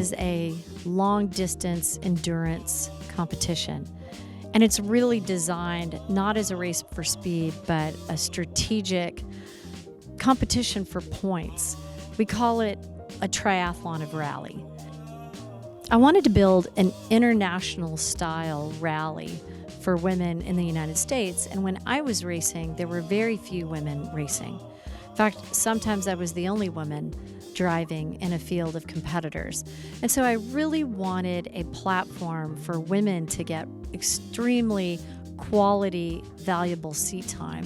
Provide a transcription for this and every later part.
is a long-distance endurance competition. And it's really designed not as a race for speed, but a strategic competition for points. We call it a triathlon of rally. I wanted to build an international style rally for women in the United States. And when I was racing, there were very few women racing. In fact, sometimes I was the only woman driving in a field of competitors. And so I really wanted a platform for women to get extremely quality, valuable seat time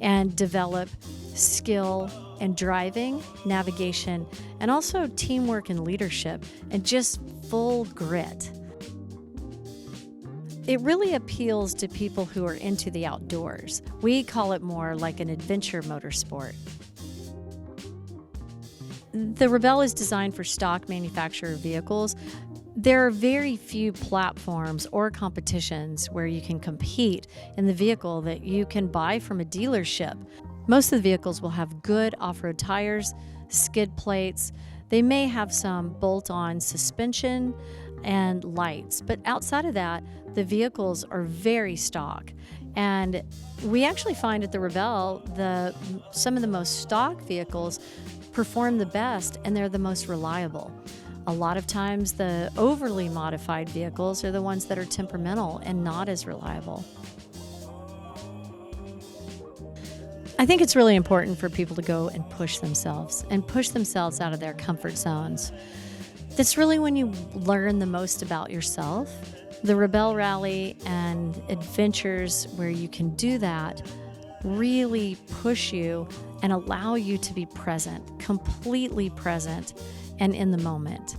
and develop skill and driving, navigation, and also teamwork and leadership, and just full grit. It really appeals to people who are into the outdoors. We call it more like an adventure motorsport. The Rebelle is designed for stock manufacturer vehicles. There are very few platforms or competitions where you can compete in the vehicle that you can buy from a dealership. Most of the vehicles will have good off-road tires, skid plates. They may have some bolt-on suspension and lights, but outside of that, the vehicles are very stock. And we actually find at the Rebelle, some of the most stock vehicles perform the best, and they're the most reliable. A lot of times the overly modified vehicles are the ones that are temperamental and not as reliable. I think it's really important for people to go and push themselves out of their comfort zones. That's really when you learn the most about yourself. The Rebelle Rally and adventures where you can do that really push you and allow you to be present, completely present and in the moment.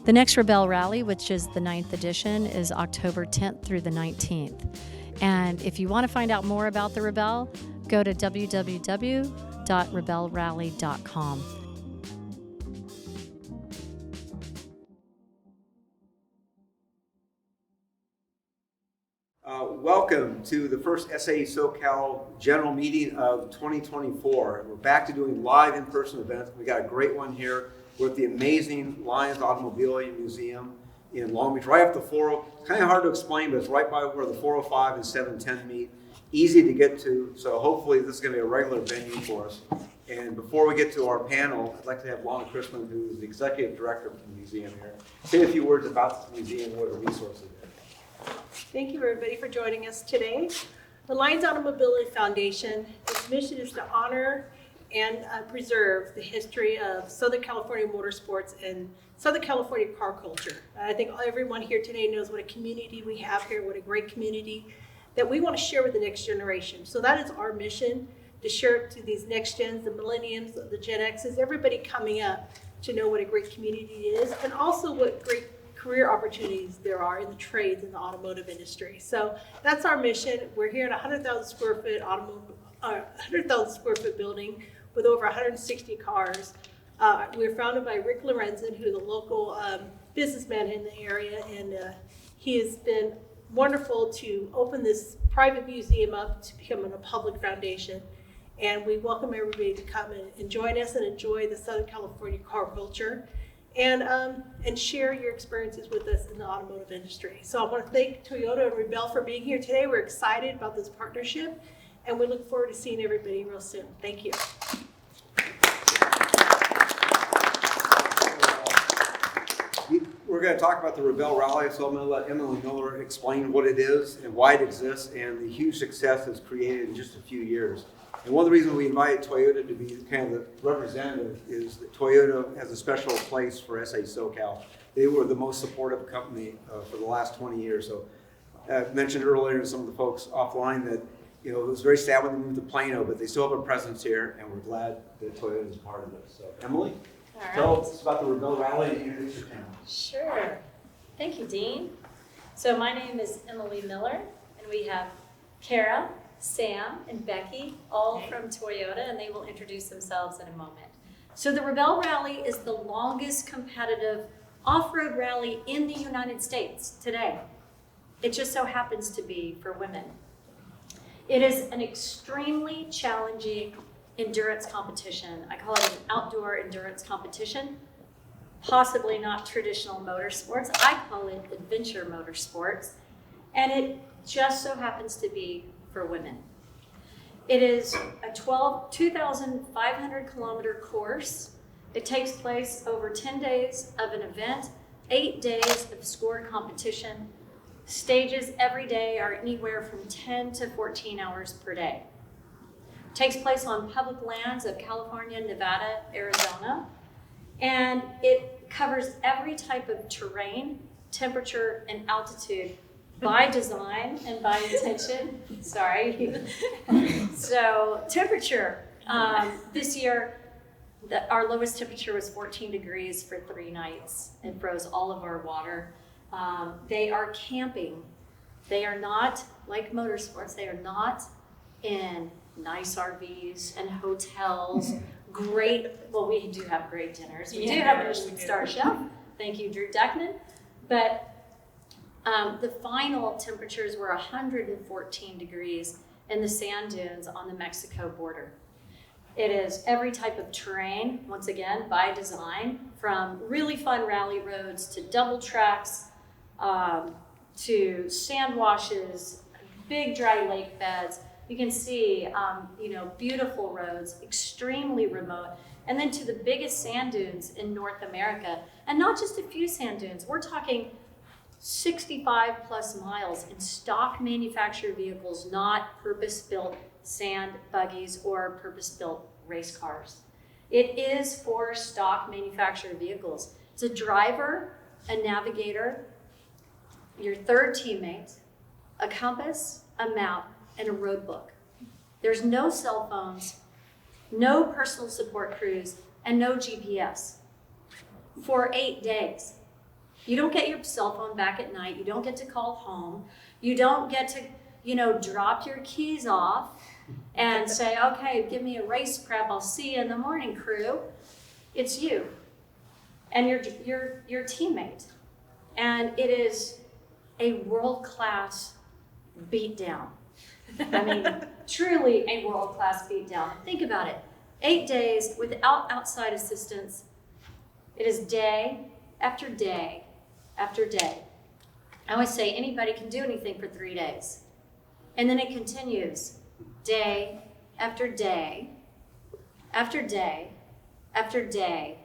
The next Rebelle Rally, which is the 9th edition, is October 10th through the 19th. And if you want to find out more about the Rebelle, go to www.rebellerally.com. Welcome to the first SAE SoCal general meeting of 2024. We're back to doing live in-person events. We got a great one here. We're at the amazing Lions Automobilia Museum in Long Beach, right off the 405. It's kind of hard to explain, but it's right by where the 405 and 710 meet. Easy to get to, so hopefully this is going to be a regular venue for us. And before we get to our panel, I'd like to have Lana Chrisman, who's the executive director of the museum here, say a few words about the museum and what a resource it is. Thank you, everybody, for joining us today. The Lions Automobilia Foundation, its mission is to honor and preserve the history of Southern California motorsports and Southern California car culture. I think everyone here today knows what a community we have here, what a great community that we want to share with the next generation. So that is our mission, to share it to these next gens, the millennials, the Gen X's, everybody coming up to know what a great community is, and also what great career opportunities there are in the trades in the automotive industry. So that's our mission. We're here in a 100,000 square foot building with over 160 cars. We're founded by Rick Lorenzen, who's a local businessman in the area, and he has been wonderful to open this private museum up to become a public foundation. And we welcome everybody to come and join us and enjoy the Southern California car culture and share your experiences with us in the automotive industry. So I want to thank Toyota and Rebelle for being here today. We're excited about this partnership, and we look forward to seeing everybody real soon. Thank you. We're going to talk about the Rebelle Rally, so I'm going to let Emily Miller explain what it is and why it exists and the huge success it's created in just a few years. And one of the reasons we invited Toyota to be kind of the representative is that Toyota has a special place for SAE SoCal. They were the most supportive company for the last 20 years. So I mentioned earlier to some of the folks offline that it was very sad when they moved to Plano, but they still have a presence here, and we're glad that Toyota is part of this. So Emily, tell us about the Rebelle Rally and introduce your panel. Sure. Thank you, Dean. So my name is Emily Miller, and we have Kara, Sam, and Becky, all from Toyota, and they will introduce themselves in a moment. So the Rebelle Rally is the longest competitive off-road rally in the United States today. It just so happens to be for women. It is an extremely challenging endurance competition. I call it an outdoor endurance competition. possibly not traditional motorsports. I call it adventure motorsports, and it just so happens to be for women. It is a 2,500 kilometer course. It takes place over 10 days of an event, 8 days of scored competition. Stages every day are anywhere from 10 to 14 hours per day. It takes place on public lands of California, Nevada, Arizona, and it covers every type of terrain, temperature, and altitude by design and by intention. Sorry. So temperature, this year, our lowest temperature was 14 degrees for 3 nights. It froze all of our water. They are camping. They are not like motorsports. They are not in nice RVs and hotels. Great, well, we do have great dinners. We do have a Michelin-star chef. Thank you, Drew Deckman. But the final temperatures were 114 degrees in the sand dunes on the Mexico border. It is every type of terrain, once again, by design, from really fun rally roads to double tracks, to sand washes, big dry lake beds. You can see, beautiful roads, extremely remote, and then to the biggest sand dunes in North America. And not just a few sand dunes, we're talking 65 plus miles in stock manufactured vehicles, not purpose-built sand buggies or purpose-built race cars. It is for stock manufactured vehicles. It's a driver, a navigator, your third teammate, a compass, a map, and a road book. There's no cell phones, no personal support crews, and no GPS for 8 days. You don't get your cell phone back at night. You don't get to call home. You don't get to, drop your keys off and say, okay, give me a race prep. I'll see you in the morning, crew. It's you and your teammate. And it is a world-class beatdown. I mean, truly a world-class beatdown. Think about it. 8 days without outside assistance. It is day after day after day. I always say anybody can do anything for 3 days. And then it continues day after day after day after day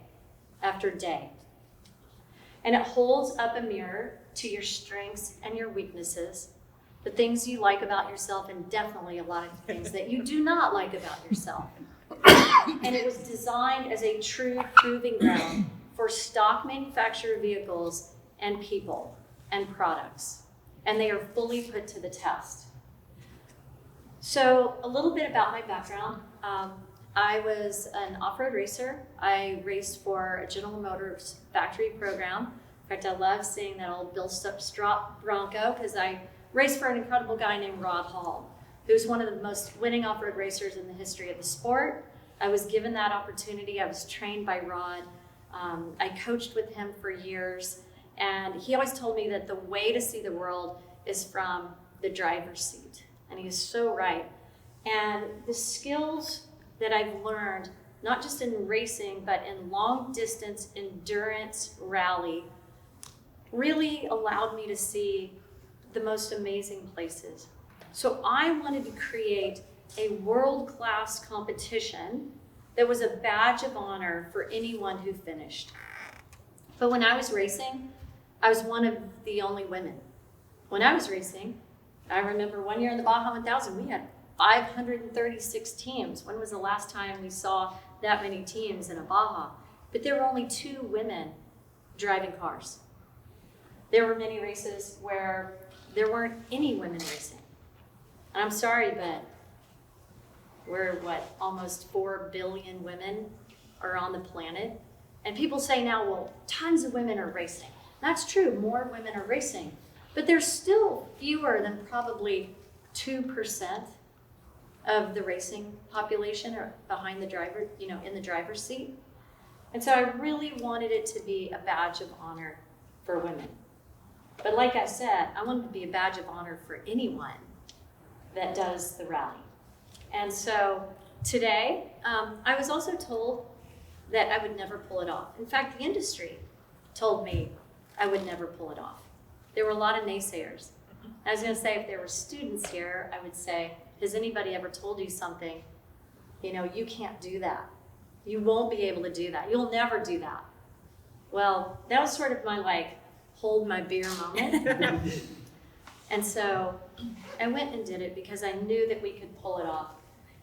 after day. And it holds up a mirror to your strengths and your weaknesses, the things you like about yourself, and definitely a lot of things that you do not like about yourself. And it was designed as a true proving ground for stock manufactured vehicles and people and products. And they are fully put to the test. So a little bit about my background. I was an off-road racer. I raced for a General Motors factory program. In fact, I love seeing that old Bill Strop Bronco because I raced for an incredible guy named Rod Hall, who's one of the most winning off-road racers in the history of the sport. I was given that opportunity. I was trained by Rod. I coached with him for years, and he always told me that the way to see the world is from the driver's seat, and he is so right. And the skills that I've learned, not just in racing, but in long distance endurance rally, really allowed me to see the most amazing places. So I wanted to create a world-class competition that was a badge of honor for anyone who finished. But when I was racing, I was one of the only women. When I was racing, I remember one year in the Baja 1000, we had 536 teams. When was the last time we saw that many teams in a Baja? But there were only 2 women driving cars. There were many races where there weren't any women racing. And I'm sorry, but we're almost 4 billion women are on the planet. And people say now, well, tons of women are racing. That's true, more women are racing. But there's still fewer than probably 2% of the racing population are behind the driver, in the driver's seat. And so I really wanted it to be a badge of honor for women. But like I said, I wanted to be a badge of honor for anyone that does the rally. And so today, I was also told that I would never pull it off. In fact, the industry told me I would never pull it off. There were a lot of naysayers. I was going to say, if there were students here, I would say, has anybody ever told you something, you can't do that. You won't be able to do that. You'll never do that. Well, that was sort of my hold my beer moment. And so I went and did it because I knew that we could pull it off.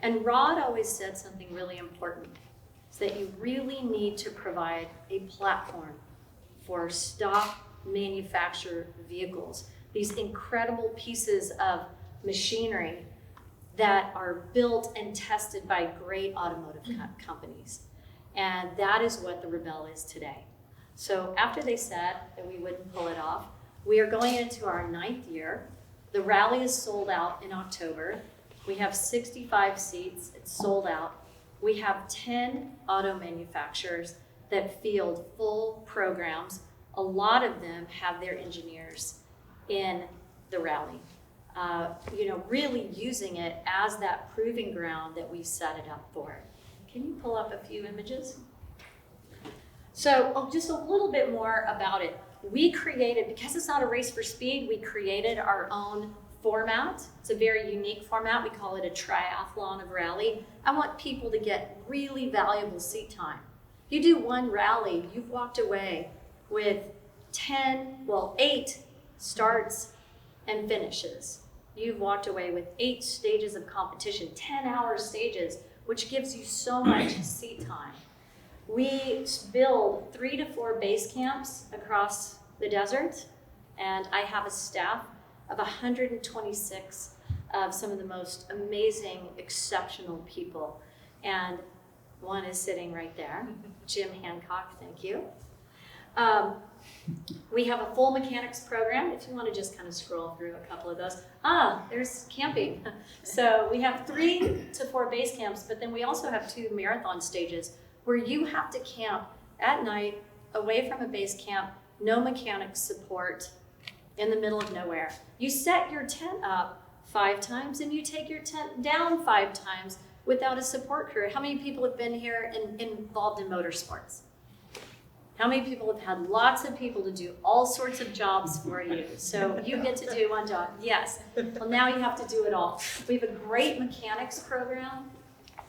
And Rod always said something really important, is that you really need to provide a platform for stock manufactured vehicles, these incredible pieces of machinery that are built and tested by great automotive companies. And that is what the Rebelle is today. So after they said that we wouldn't pull it off, we are going into our 9th year. The rally is sold out in October. We have 65 seats, it's sold out. We have 10 auto manufacturers that field full programs. A lot of them have their engineers in the rally, really using it as that proving ground that we set it up for. Can you pull up a few images? So just a little bit more about it. We created, because it's not a race for speed, we created our own format. It's a very unique format. We call it a triathlon of rally. I want people to get really valuable seat time. You do one rally, you've walked away with 8 starts and finishes. You've walked away with 8 stages of competition, 10-hour stages, which gives you so much seat time. We build 3 to 4 base camps across the desert, and I have a staff of 126 of some of the most amazing, exceptional people. And one is sitting right there, Jim Hancock, thank you. We have a full mechanics program, if you want to just kind of scroll through a couple of those. There's camping. So we have 3 to 4 base camps, but then we also have 2 marathon stages where you have to camp at night, away from a base camp, no mechanics support, in the middle of nowhere. You set your tent up 5 times and you take your tent down 5 times without a support crew. How many people have been here involved in motorsports? How many people have had lots of people to do all sorts of jobs for you? So you get to do one job. Yes. Well, now you have to do it all. We have a great mechanics program.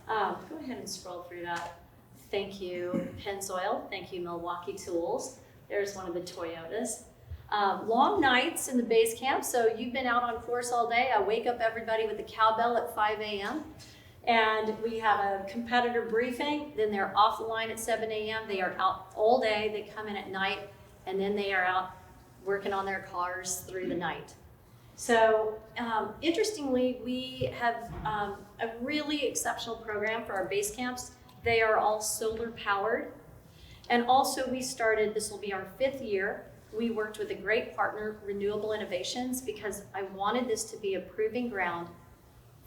Go ahead and scroll through that. Thank you, Pennzoil. Thank you, Milwaukee Tools. There's one of the Toyotas. Long nights in the base camp. So you've been out on course all day. I wake up everybody with a cowbell at 5 a.m. And we have a competitor briefing, then they're off the line at 7 a.m. They are out all day, they come in at night, and then they are out working on their cars through the night. So interestingly, we have a really exceptional program for our base camps. They are all solar powered. And also we started, this will be our 5th year, we worked with a great partner, Renewable Innovations, because I wanted this to be a proving ground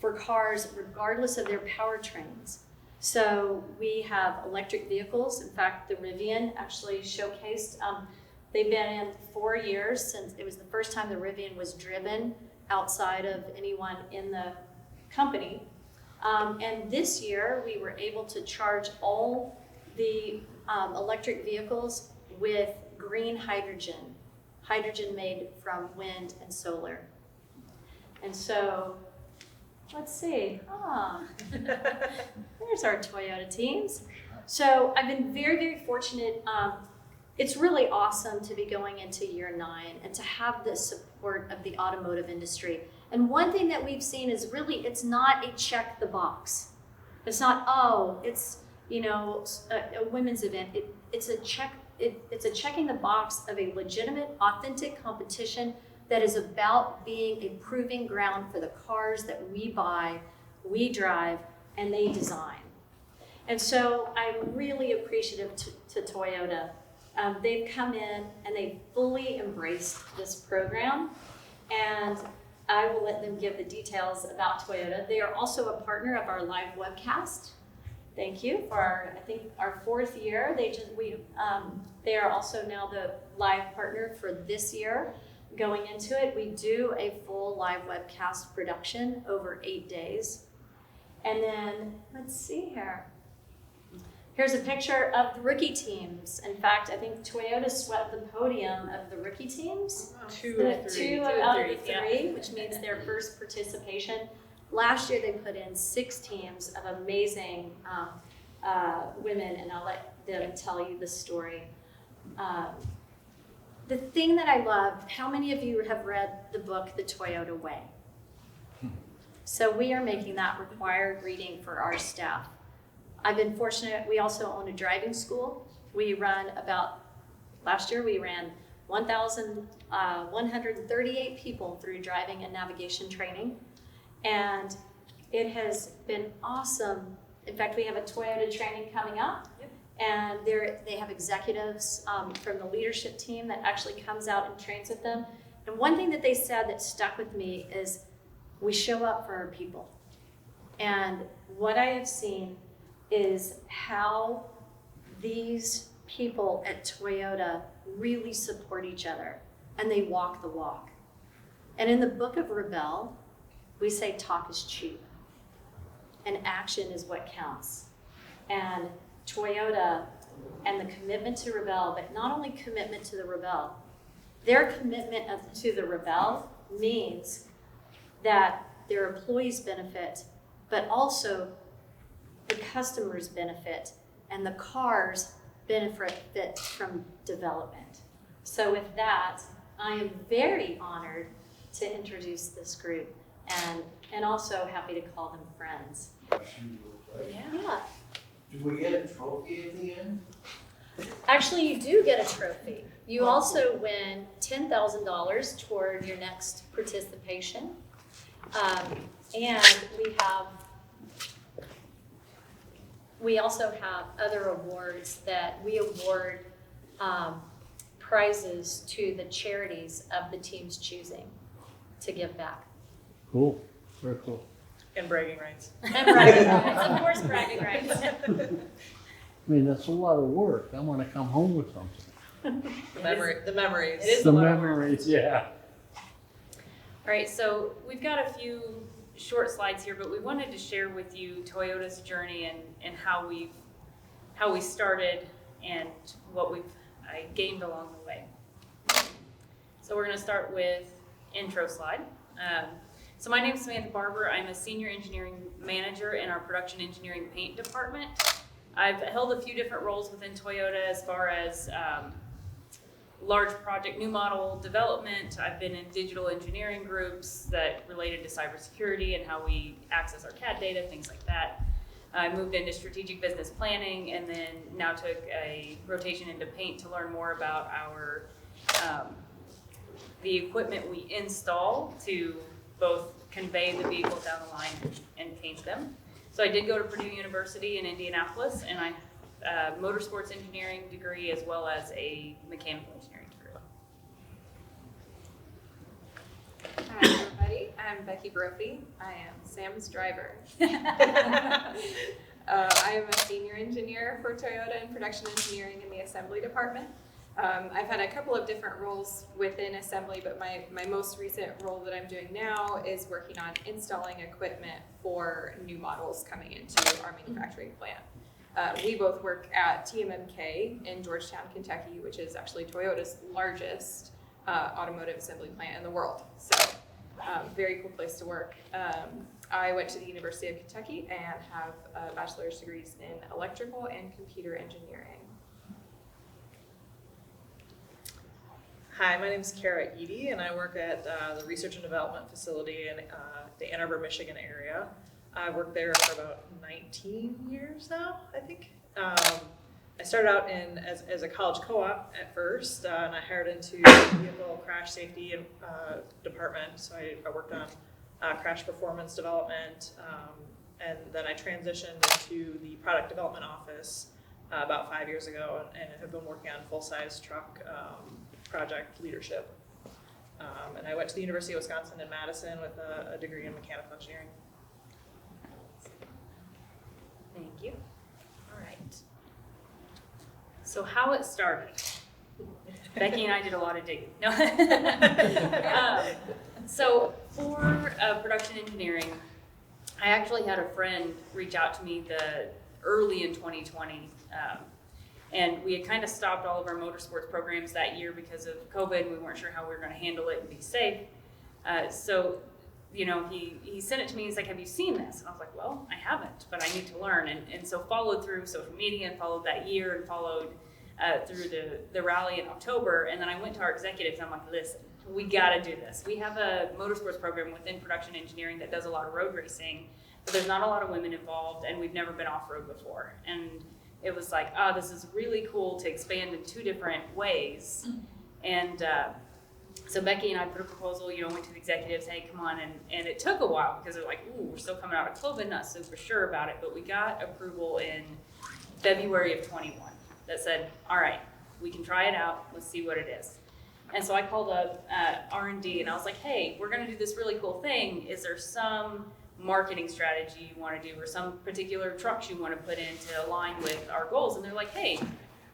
for cars regardless of their powertrains. So we have electric vehicles. In fact, the Rivian actually showcased, they've been in 4 years since it was the first time the Rivian was driven outside of anyone in the company. And this year we were able to charge all the electric vehicles with green hydrogen made from wind and solar. And so, let's see, there's our Toyota teams. So I've been very, very fortunate. It's really awesome to be going into year 9 and to have the support of the automotive industry. And one thing that we've seen is really, it's not a check the box. It's not, it's, a women's event. It's a checking the box of a legitimate, authentic competition that is about being a proving ground for the cars that we buy, we drive, and they design. And so I'm really appreciative to Toyota. They've come in and they've fully embraced this program, and I will let them give the details about Toyota. They are also a partner of our live webcast. Thank you for our 4th year. They are also now the live partner for this year. Going into it, we do a full live webcast production over 8 days. And then, let's see here. Here's a picture of the rookie teams. In fact, I think Toyota swept the podium of the rookie teams. Two out of the three, which means their first participation. Last year they put in 6 teams of amazing women, and I'll let them tell you the story. The thing that I love, how many of you have read the book, The Toyota Way? So we are making that required reading for our staff. I've been fortunate, we also own a driving school. We run last year we ran 1,138 people through driving and navigation training. And it has been awesome. In fact, we have a Toyota training coming up. Yep. And they have executives from the leadership team that actually comes out and trains with them. And one thing that they said that stuck with me is we show up for our people. And what I have seen is how these people at Toyota really support each other and they walk the walk. And in the book of Rebelle, we say talk is cheap and action is what counts. And Toyota and the commitment to Rebelle, but not only commitment to the Rebelle, their commitment to the Rebelle means that their employees benefit, but also the customers benefit and the cars benefit from development. So with that, I am very honored to introduce this group and also happy to call them friends. Yeah. Do we get a trophy at the end? Actually, you do get a trophy. You also win $10,000 toward your next participation. And we also have other awards that we award prizes to the charities of the team's choosing to give back. Cool, very cool. And bragging rights. And bragging rights, of course, bragging rights. I mean, that's a lot of work. I want to come home with something. The memories. It is The a lot of work. memories, yeah. All right, so we've got a few short slides here, but we wanted to share with you Toyota's journey and how we started and what we've gained along the way. So we're going to start with intro slide. So my name is Samantha Barber. I'm a senior engineering manager in our production engineering paint department. I've held a few different roles within Toyota as far as large project new model development. I've been in digital engineering groups that related to cybersecurity and how we access our CAD data, things like that. I moved into strategic business planning and then now took a rotation into paint to learn more about our the equipment we install to both convey the vehicles down the line and paint them. So I did go to Purdue University in Indianapolis, and I motorsports engineering degree as well as a mechanical engineering degree. Hi everybody, I'm Becky Brophy. I am Sam's driver. I am a senior engineer for Toyota in production engineering in the assembly department. I've had a couple of different roles within assembly, but my most recent role that I'm doing now is working on installing equipment for new models coming into our manufacturing plant. We both work at TMMK in Georgetown, Kentucky, which is actually Toyota's largest automotive assembly plant in the world. So very cool place to work. I went to the University of Kentucky and have bachelor's degrees in electrical and computer engineering. Hi, my name is Kara Eady, and I work at the Research and Development Facility in the Ann Arbor, Michigan area. I've worked there for about 19 years now, I think. I started out as a college co-op at first, and I hired into the vehicle crash safety department. So I worked on crash performance development, and then I transitioned into the product development office about 5 years ago, and have been working on full-size truck project leadership. And I went to the University of Wisconsin in Madison with a degree in mechanical engineering. Thank you. All right. So how it started. Becky and I did a lot of digging. No. So for production engineering, I actually had a friend reach out to me early in 2020. And we had kind of stopped all of our motorsports programs that year because of COVID, and we weren't sure how we were going to handle it and be safe. So, you know, he sent it to me. He's like, "Have you seen this?" And I was like, "Well, I haven't, but I need to learn." And so followed through social media and followed that year and followed through the rally in October. And then I went to our executives and I'm like, "Listen, we got to do this. We have a motorsports program within production engineering that does a lot of road racing, but there's not a lot of women involved, and we've never been off-road before." And it was like, oh, this is really cool to expand in 2 different ways. And so Becky and I put a proposal, you know, went to the executives, "Hey, come on." And it took a while because they're like, "Ooh, we're still coming out of COVID, not super sure about it." But we got approval in February of 21 that said, "All right, we can try it out. Let's see what it is." And so I called up R&D and I was like, "Hey, we're going to do this really cool thing. Is there some marketing strategy you want to do or some particular trucks you want to put in to align with our goals?" And they're like, "Hey,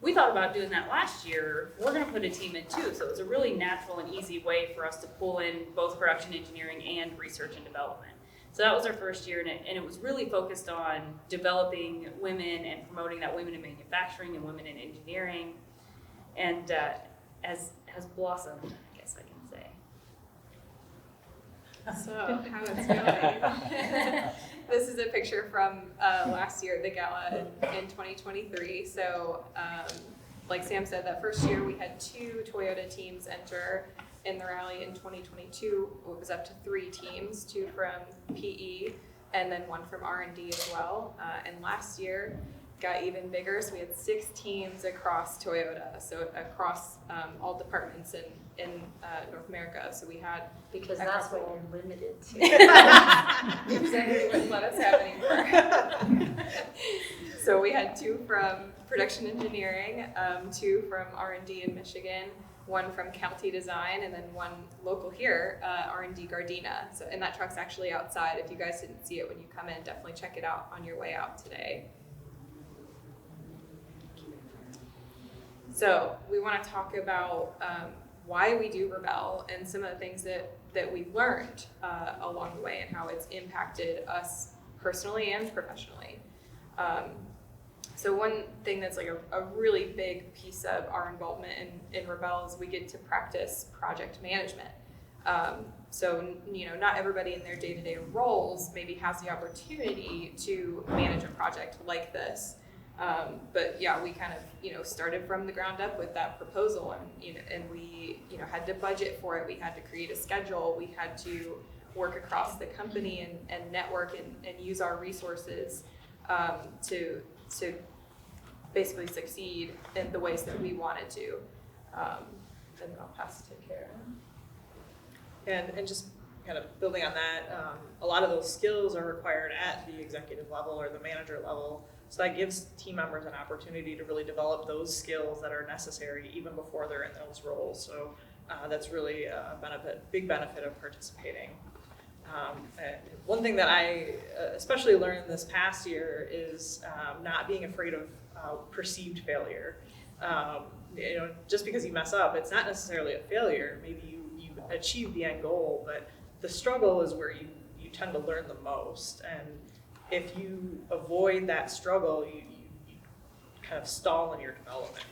we thought about doing that last year. We're going to put a team in too." So it was a really natural and easy way for us to pull in both production engineering and research and development. So that was our first year, and it was really focused on developing women and promoting that women in manufacturing and women in engineering, and has blossomed, I guess I can say. So how it's going. This is a picture from last year, the gala in 2023. So like Sam said, that first year we had 2 Toyota teams enter in the rally. In 2022, it was up to 3 teams, 2 from PE and then 1 from R&D as well. And last year got even bigger, so we had 6 teams across Toyota, so across all departments in North America. So we had, Because that's what you're limited to. the executive wouldn't let us have any more. So we had 2 from production engineering, 2 from R&D in Michigan, 1 from Kelty Design, and then 1 local here, R&D Gardena. So, and that truck's actually outside. If you guys didn't see it when you come in, definitely check it out on your way out today. So we want to talk about why we do Rebelle and some of the things that we've learned along the way and how it's impacted us personally and professionally. So one thing that's like a really big piece of our involvement in Rebelle is we get to practice project management. So, you know, not everybody in their day-to-day roles maybe has the opportunity to manage a project like this. But yeah, we kind of, you know, started from the ground up with that proposal, and we, you know, had to budget for it. We had to create a schedule. We had to work across the company and network and use our resources to basically succeed in the ways that we wanted to. And I'll pass it to Kara. And just kind of building on that, a lot of those skills are required at the executive level or the manager level. So that gives team members an opportunity to really develop those skills that are necessary even before they're in those roles. So that's really a big benefit of participating. And one thing that I especially learned this past year is not being afraid of perceived failure. You know, just because you mess up, it's not necessarily a failure. Maybe you achieve the end goal, but the struggle is where you tend to learn the most. And if you avoid that struggle, you kind of stall in your development.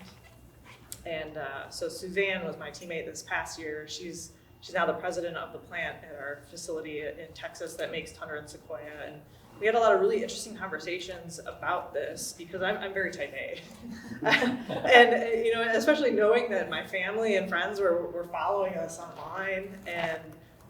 And so Suzanne was my teammate this past year. She's now the president of the plant at our facility in Texas that makes Tundra and Sequoia. And we had a lot of really interesting conversations about this because I'm very type A. And, you know, especially knowing that my family and friends were following us online and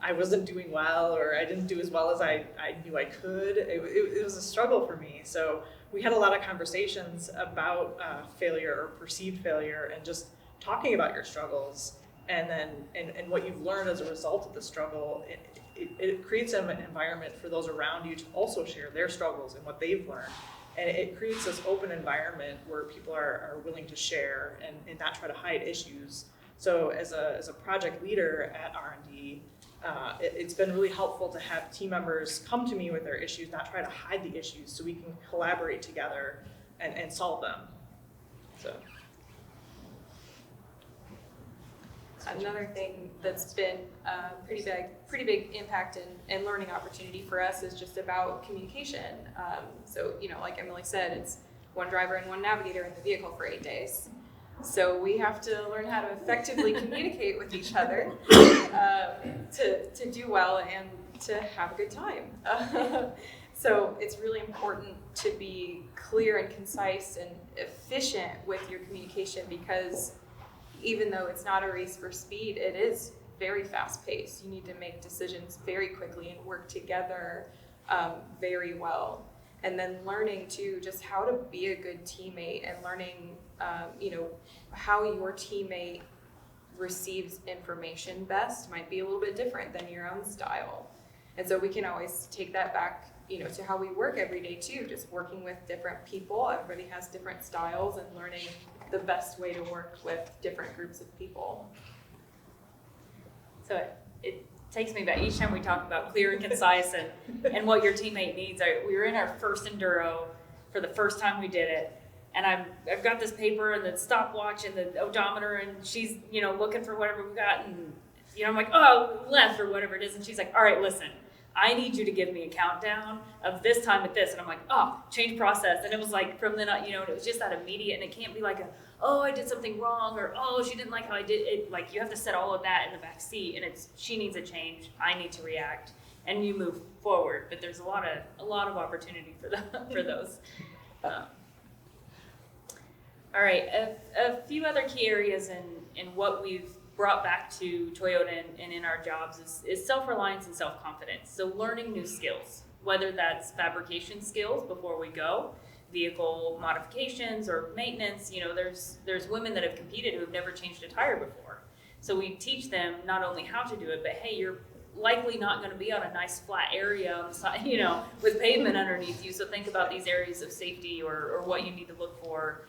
I wasn't doing well, or I didn't do as well as I knew I could. It was a struggle for me. So we had a lot of conversations about failure or perceived failure and just talking about your struggles and then and what you've learned as a result of the struggle. It creates an environment for those around you to also share their struggles and what they've learned. And it creates this open environment where people are willing to share and not try to hide issues. So as a project leader at R&D, it's been really helpful to have team members come to me with their issues, not try to hide the issues, so we can collaborate together and solve them. Another thing that's been a pretty big impact and learning opportunity for us is just about communication. So, like Emily said, it's one driver and one navigator in the vehicle for 8 days. So we have to learn how to effectively communicate with each other to do well and to have a good time. So it's really important to be clear and concise and efficient with your communication, because even though it's not a race for speed, it is very fast paced. You need to make decisions very quickly and work together very well. And then learning too, just how to be a good teammate, and learning, how your teammate receives information best might be a little bit different than your own style. And so we can always take that back, to how we work every day too, just working with different people. Everybody has different styles, and learning the best way to work with different groups of people. So it takes me back each time we talk about clear and concise and what your teammate needs. We were in our first enduro for the first time we did it, and I've got this paper and the stopwatch and the odometer, and she's looking for whatever we got, and I'm like, oh, left or whatever it is, and she's like, all right, listen, I need you to give me a countdown of this time at this. And I'm like, oh, change process. And it was like from then on, it was just that immediate. And it can't be like oh, I did something wrong, or oh, she didn't like how I did it. Like, you have to set all of that in the back seat, and she needs a change, I need to react, and you move forward. But there's a lot of opportunity for those. All right, a few other key areas in what we've brought back to Toyota and in our jobs is self-reliance and self-confidence. So learning new skills, whether that's fabrication skills before we go, vehicle modifications or maintenance. There's women that have competed who have never changed a tire before. So we teach them not only how to do it, but hey, you're likely not going to be on a nice flat area on the side, with pavement underneath you. So think about these areas of safety or what you need to look for.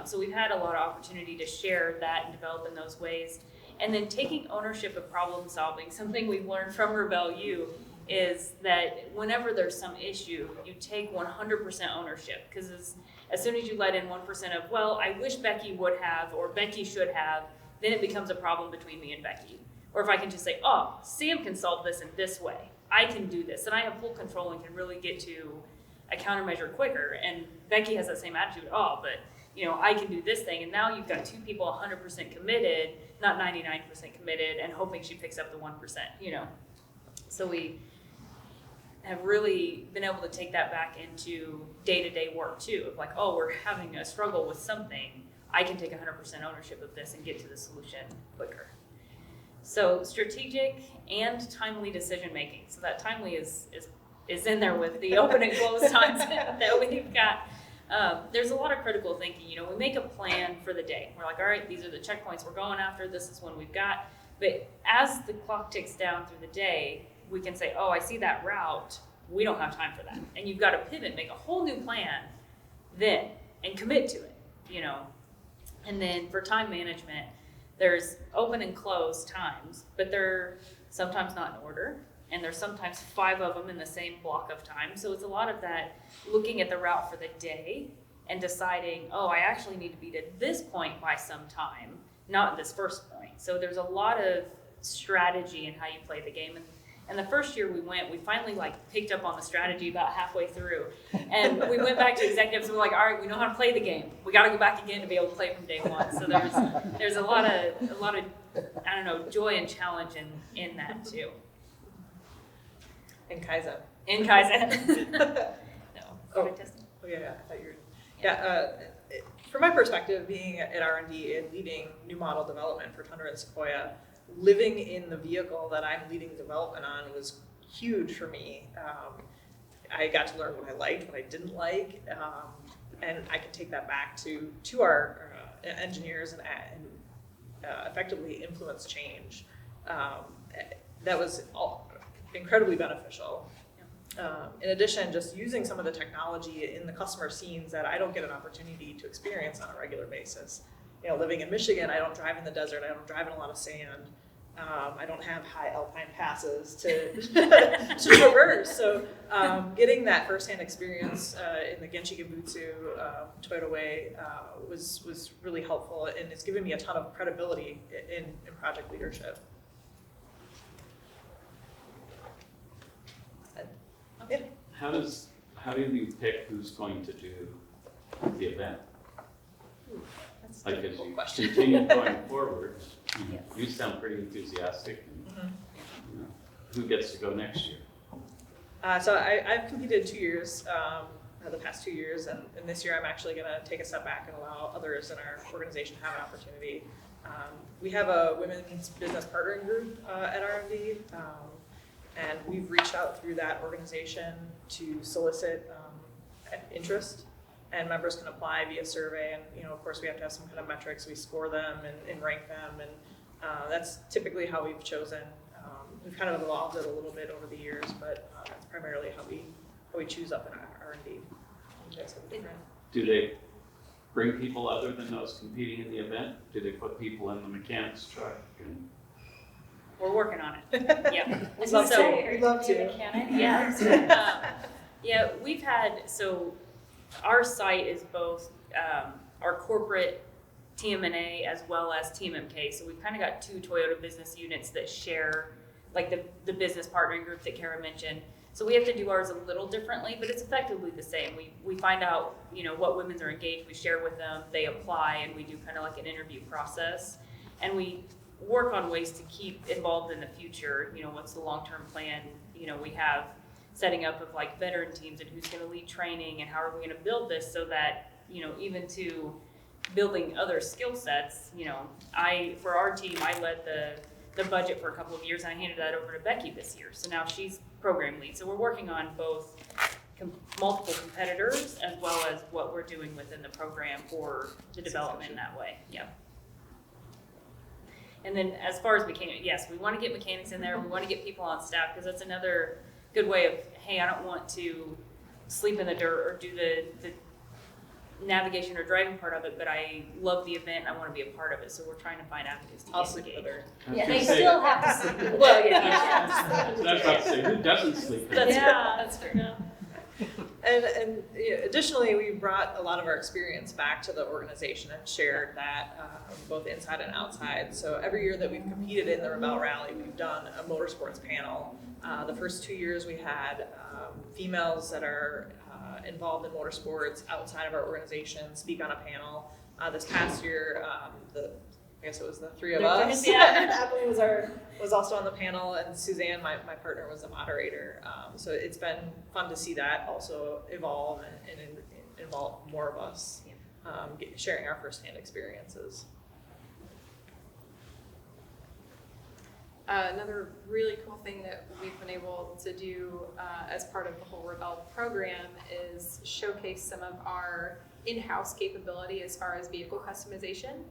So we've had a lot of opportunity to share that and develop in those ways. And then taking ownership of problem solving. Something we've learned from Rebelle U is that whenever there's some issue, you take 100% ownership. Because as soon as you let in 1% of, well, I wish Becky would have, or Becky should have, then it becomes a problem between me and Becky. Or if I can just say, oh, Sam can solve this in this way. I can do this, and I have full control and can really get to a countermeasure quicker. And Becky has that same attitude, oh, but I can do this thing. And now you've got two people 100% committed, not 99% committed, and hoping she picks up the 1%, So we have really been able to take that back into day-to-day work too, of like, oh, we're having a struggle with something. I can take 100% ownership of this and get to the solution quicker. So strategic and timely decision-making. So that timely is in there with the open and close times that we've got. There's a lot of critical thinking. We make a plan for the day. We're like, all right, these are the checkpoints we're going after. This is when we've got. But as the clock ticks down through the day, we can say, oh, I see that route. We don't have time for that. And you've got to pivot, make a whole new plan then, and commit to it, And then for time management, there's open and close times, but they're sometimes not in order. And there's sometimes 5 of them in the same block of time. So it's a lot of that looking at the route for the day and deciding, oh, I actually need to be to this point by some time, not this first point. So there's a lot of strategy in how you play the game. And the first year we went, we finally picked up on the strategy about halfway through. And we went back to executives and we're like, all right, we know how to play the game. We got to go back again to be able to play from day one. So there's a lot of I don't know, joy and challenge in that too. And Kaizen. In Kaizen. No. Oh, yeah, I thought you were. Yeah, from my perspective, being at R&D and leading new model development for Tundra and Sequoia, living in the vehicle that I'm leading development on was huge for me. I got to learn what I liked, what I didn't like, and I could take that back to our engineers and effectively influence change. That was incredibly beneficial. In addition, just using some of the technology in the customer scenes that I don't get an opportunity to experience on a regular basis. Living in Michigan, I don't drive in the desert, I don't drive in a lot of sand. I don't have high alpine passes to to traverse. So getting that firsthand experience in the Genchi Gabutsu Toyota way was really helpful, and it's given me a ton of credibility in project leadership. Yeah. How do you pick who's going to do the event? That's a Like as difficult you question. continue going forward, you sound pretty enthusiastic. And, you know, who gets to go next year? So I've competed 2 years, the past 2 years, and this year I'm actually going to take a step back and allow others in our organization to have an opportunity. We have a women's business partnering group at RMD, and we've reached out through that organization to solicit interest, and members can apply via survey, and of course we have to have some kind of metrics. We score them and rank them, and that's typically how we've chosen. We've kind of evolved it a little bit over the years, but that's primarily how we choose up in our R&D. Do they bring people other than those competing in the event? Do they put people in the mechanics truck? And We're working on it. Yeah. We'd love So- to. We'd love to. Yeah. Yeah, we've had, so our site is both our corporate TM&A as well as TMMK. So we've kind of got two Toyota business units that share, like the business partnering group that Kara mentioned. So we have to do ours a little differently, but it's effectively the same. We find out, what women are engaged, we share with them, they apply, and we do kind of like an interview process. And we work on ways to keep involved in the future. What's the long-term plan, we have setting up of like veteran teams and who's going to lead training and how are we going to build this so that, even to building other skill sets, for our team, I led the budget for a couple of years and I handed that over to Becky this year. So now she's program lead. So we're working on both multiple competitors as well as what we're doing within the program for the development in that way. Yeah. And then as far as mechanics, yes, we want to get mechanics in there. We want to get people on staff because that's another good way of, hey, I don't want to sleep in the dirt or do the navigation or driving part of it, but I love the event and I want to be a part of it. So we're trying to find avenues to I'll get sleep in the engaged. dirt. Yeah, they still have to sleep in the Well, dirt. yeah. So I was about to say, who doesn't sleep? in That's the- right. That's true. And additionally, we brought a lot of our experience back to the organization and shared that both inside and outside. So every year that we've competed in the Rebelle Rally, we've done a motorsports panel. The first 2 years we had females that are involved in motorsports outside of our organization speak on a panel. This past year, I guess it was the three of us. Yeah. Emily was also on the panel, and Suzanne, my partner, was the moderator. So it's been fun to see that also evolve and involve more of us sharing our firsthand experiences. Another really cool thing that we've been able to do as part of the whole Rebelle program is showcase some of our in-house capability as far as vehicle customization.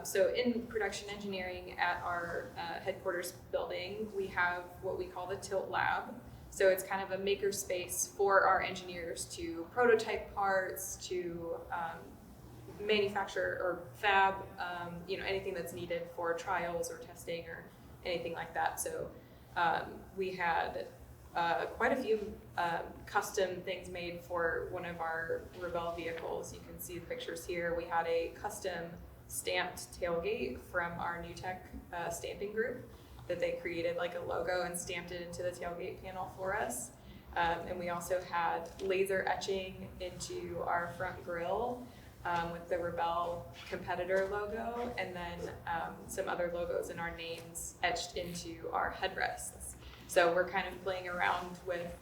So in production engineering at our headquarters building, we have what we call the Tilt Lab. So it's kind of a maker space for our engineers to prototype parts, to manufacture or fab, anything that's needed for trials or testing or anything like that. So we had quite a few custom things made for one of our Rebelle vehicles. You can see the pictures here. We had a custom stamped tailgate from our New Tech stamping group that they created like a logo and stamped it into the tailgate panel for us. And we also had laser etching into our front grille with the Rebelle competitor logo, and then some other logos and our names etched into our headrests. So we're kind of playing around with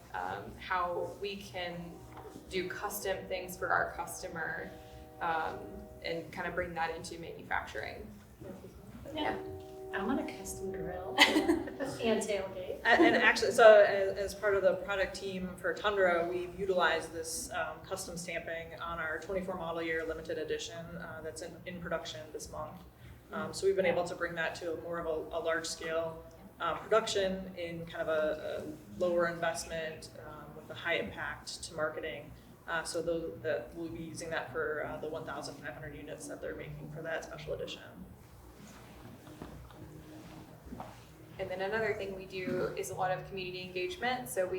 how we can do custom things for our customer and kind of bring that into manufacturing. Yeah. I want a custom grill and tailgate. And actually, so as part of the product team for Tundra, we've utilized this custom stamping on our 24 model year limited edition that's in production this month. So we've been able to bring that to more of a large scale production in kind of a lower investment with a high impact to marketing. So that we'll be using that for the 1,500 units that they're making for that special edition. And then another thing we do is a lot of community engagement. So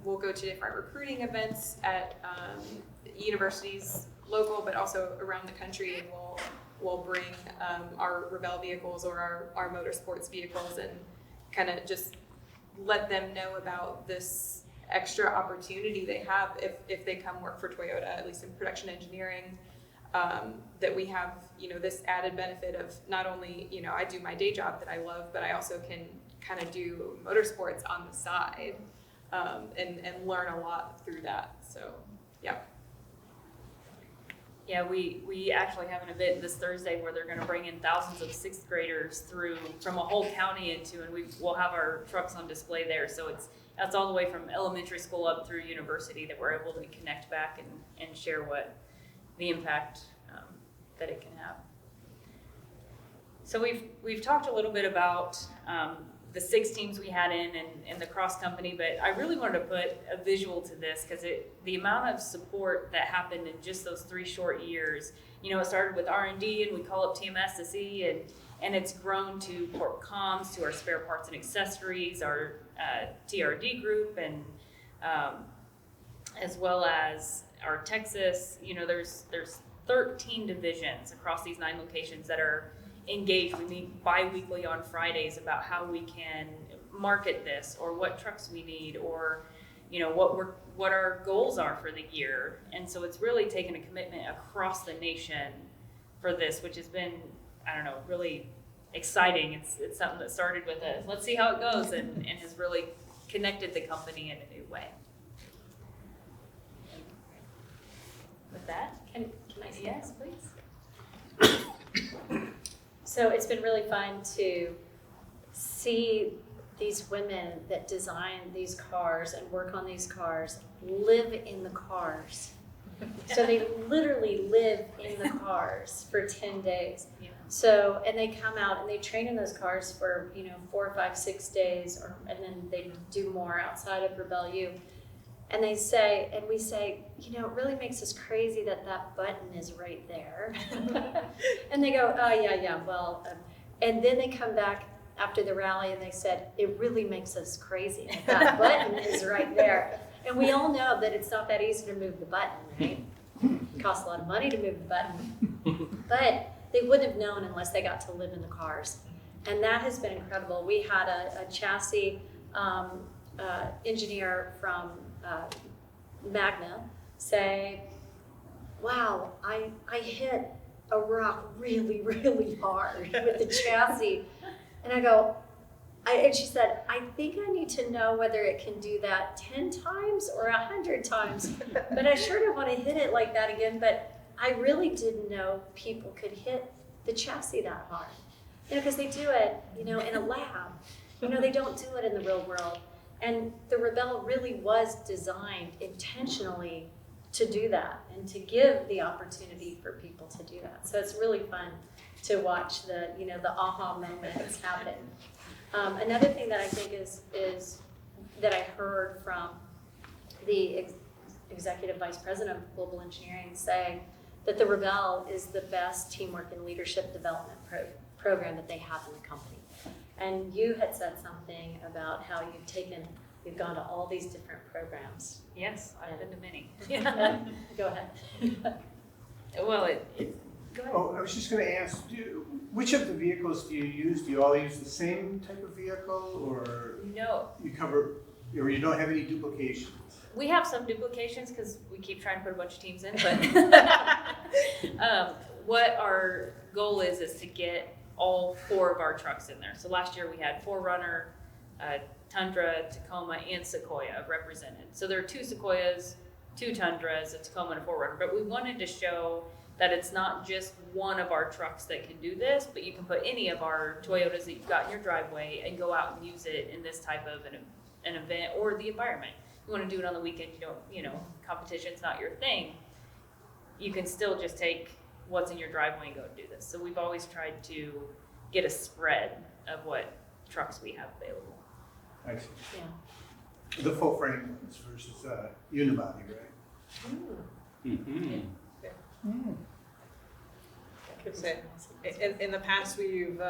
we'll go to different recruiting events at universities, local, but also around the country, and we'll bring our Rebelle vehicles or our motorsports vehicles and kind of just let them know about this extra opportunity they have if they come work for Toyota, at least in production engineering. That we have, this added benefit of not only, I do my day job that I love, but I also can kind of do motorsports on the side, and learn a lot through that. So, yeah. Yeah, we actually have an event this Thursday where they're going to bring in thousands of sixth graders through from a whole county and we'll have our trucks on display there. So that's all the way from elementary school up through university that we're able to connect back and share what the impact that it can have. So we've talked a little bit about the 6 teams we had in and the cross company, but I really wanted to put a visual to this because the amount of support that happened in just those 3 short years. It started with R&D and we call up TMS to see, and it's grown to Corp Comms, to our spare parts and accessories, our TRD group, and as well as our Texas. There's 13 divisions across these 9 locations that are engaged. We meet bi-weekly on Fridays about how we can market this, or what trucks we need, or what our goals are for the year. And so it's really taken a commitment across the nation for this, which has been, really exciting. It's something that started with a let's see how it goes, and has really connected the company in a new way. With that, Can I say yes, that? please. So it's been really fun to see these women that design these cars and work on these cars live in the cars. So they literally live in the cars for 10 days. Yeah. So, and they come out and they train in those cars for, 4, 5, 6 days, and then they do more outside of Rebelle U. And we say, it really makes us crazy that button is right there. And they go, oh, yeah, well, and then they come back after the rally and they said, it really makes us crazy that button is right there. And we all know that it's not that easy to move the button, right? It costs a lot of money to move the button. But they wouldn't have known unless they got to live in the cars. And that has been incredible. We had a chassis engineer from Magna say, wow, I hit a rock really, really hard with the chassis. And I go, and she said, I think I need to know whether it can do that 10 times or 100 times. But I sure don't want to hit it like that again. But I really didn't know people could hit the chassis that hard. Because they do it, in a lab. They don't do it in the real world. And the Rebelle really was designed intentionally to do that and to give the opportunity for people to do that. So it's really fun to watch the aha moments happen. Another thing that I think is that I heard from the executive vice president of global engineering say that the Rebelle is the best teamwork and leadership development program that they have in the company. And you had said something about how you've gone to all these different programs. Yes, I've been to many. Go ahead. Well, go ahead. Oh, I was just going to ask, which of the vehicles do you use? Do you all use the same type of vehicle, or No, or you don't have any duplications? we have some duplications because we keep trying to put a bunch of teams in, but what our goal is to get all 4 of our trucks in there. So last year we had 4Runner, Tundra, Tacoma, and Sequoia represented. So there are 2 Sequoias, 2 Tundras, a Tacoma, and a 4Runner. But we wanted to show that it's not just one of our trucks that can do this, but you can put any of our Toyotas that you've got in your driveway and go out and use it in this type of an event or the environment. You want to do it on the weekend, competition's not your thing. You can still just take what's in your driveway and go do this. So we've always tried to get a spread of what trucks we have available. I see. Yeah. The full frame ones versus unibody, right? Mm-hmm. In the past, we've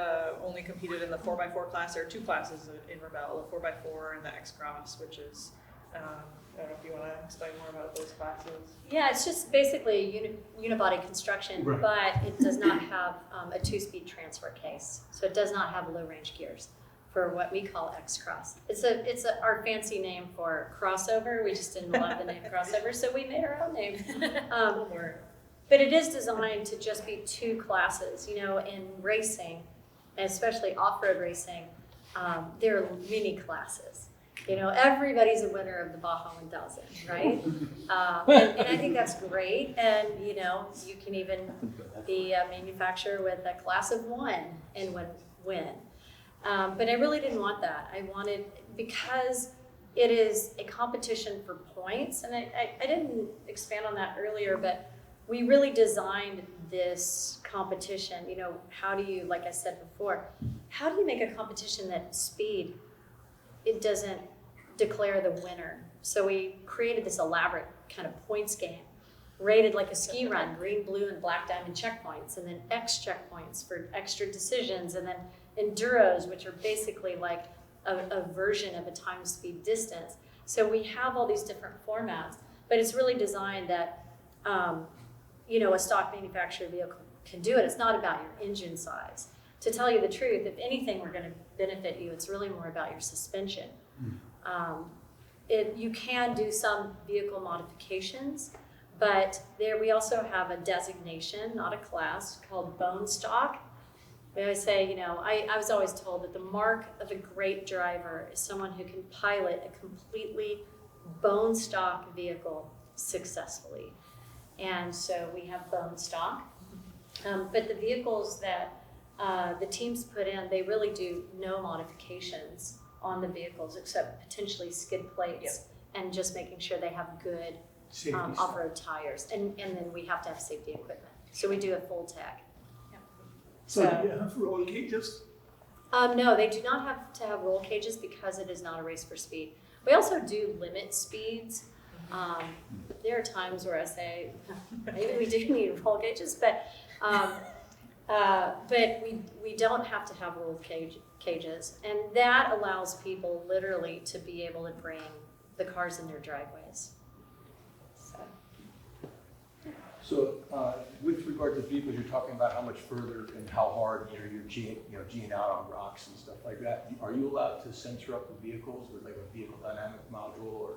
only competed in the 4x4 class. There are two classes in Rebelle, the 4x4 and the X-Cross, which is, I don't know if you want to explain more about those classes. Yeah, it's just basically unibody construction, Right. but it does not have a 2-speed transfer case. So it does not have low range gears for what we call X-Cross. It's our fancy name for crossover. We just didn't love the name crossover, so we made our own name. But it is designed to just be 2 classes. You know, in racing, and especially off-road racing, there are mini classes. You know, everybody's a winner of the Baja 1000, right? And I think that's great. And, you know, you can even be a manufacturer with a class of 1 and win. But I really didn't want that. I wanted, because it is a competition for points, and I didn't expand on that earlier, but we really designed this competition. You know, how do you, like I said before, how do you make a competition that speed, it doesn't declare the winner? So we created this elaborate kind of points game, rated like a ski run, green, blue, and black diamond checkpoints, and then X checkpoints for extra decisions, and then enduros, which are basically like a version of a time, speed, distance. So we have all these different formats, but it's really designed that, you know, a stock manufactured vehicle can do it. It's not about your engine size. To tell you the truth, if anything we're going to benefit you, it's really more about your suspension. You can do some vehicle modifications, but there we also have a designation, not a class, called bone stock. I always say, you know, I was always told that the mark of a great driver is someone who can pilot a completely bone stock vehicle successfully. And so we have bone stock. But the vehicles that the teams put in, they really do no modifications on the vehicles except potentially skid plates and just making sure they have good off-road tires. And then we have to have safety equipment. So we do a full tech. So do you have roll cages? No, they do not have to have roll cages because it is not a race for speed. We also do limit speeds. There are times where I say, maybe we do need roll cages, but we don't have to have roll cages. And that allows people literally to be able to bring the cars in their driveways. So with regard to vehicles, you're talking about how much further and how hard you're G'ing out on rocks and stuff like that. Are you allowed to censor up the vehicles with like a vehicle dynamic module or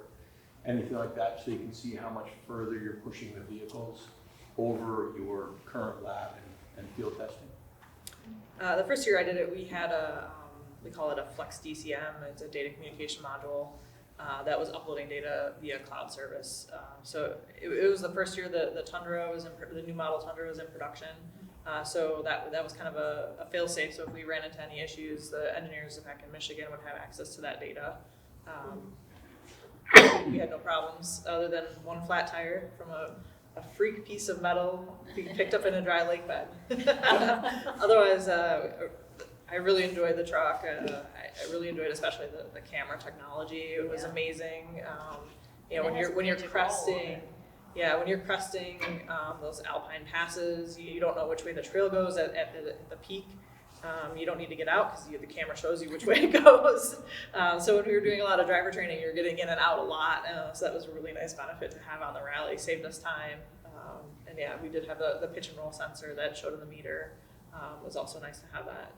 anything like that, so you can see how much further you're pushing the vehicles over your current lab and field testing? The first year I did it, we had we call it a Flex DCM. It's a data communication module that was uploading data via cloud service. So it was the first year the Tundra was the new model Tundra was in production. So that was kind of a fail-safe. So if we ran into any issues, the engineers back in Michigan would have access to that data. We had no problems other than one flat tire from a freak piece of metal being picked up in a dry lake bed. Otherwise, I really enjoyed the truck. I really enjoyed especially the camera technology. It was amazing. You know, when you're cresting, when you're cresting those alpine passes, you don't know which way the trail goes at the peak. You don't need to get out because the camera shows you which way it goes. So when we were doing a lot of driver training, you're getting in and out a lot. So that was a really nice benefit to have on the rally. Saved us time. And yeah, we did have the pitch and roll sensor that showed in the meter. Was also nice to have that.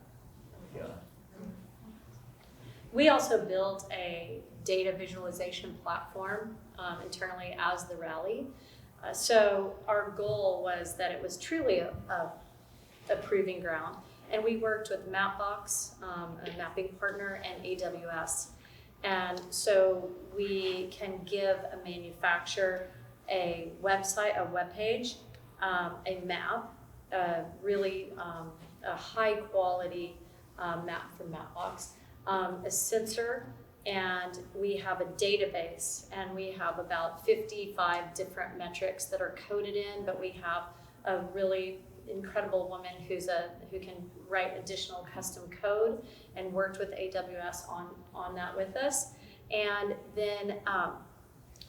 We also built a data visualization platform internally as the rally. So our goal was that it was truly a proving ground. And we worked with Mapbox, a mapping partner, and AWS. And so we can give a manufacturer a website, a web page, a map, really a high quality map from Mapbox, a sensor, and we have a database, and we have about 55 different metrics that are coded in, but we have a really incredible woman who can write additional custom code and worked with AWS on that with us. And then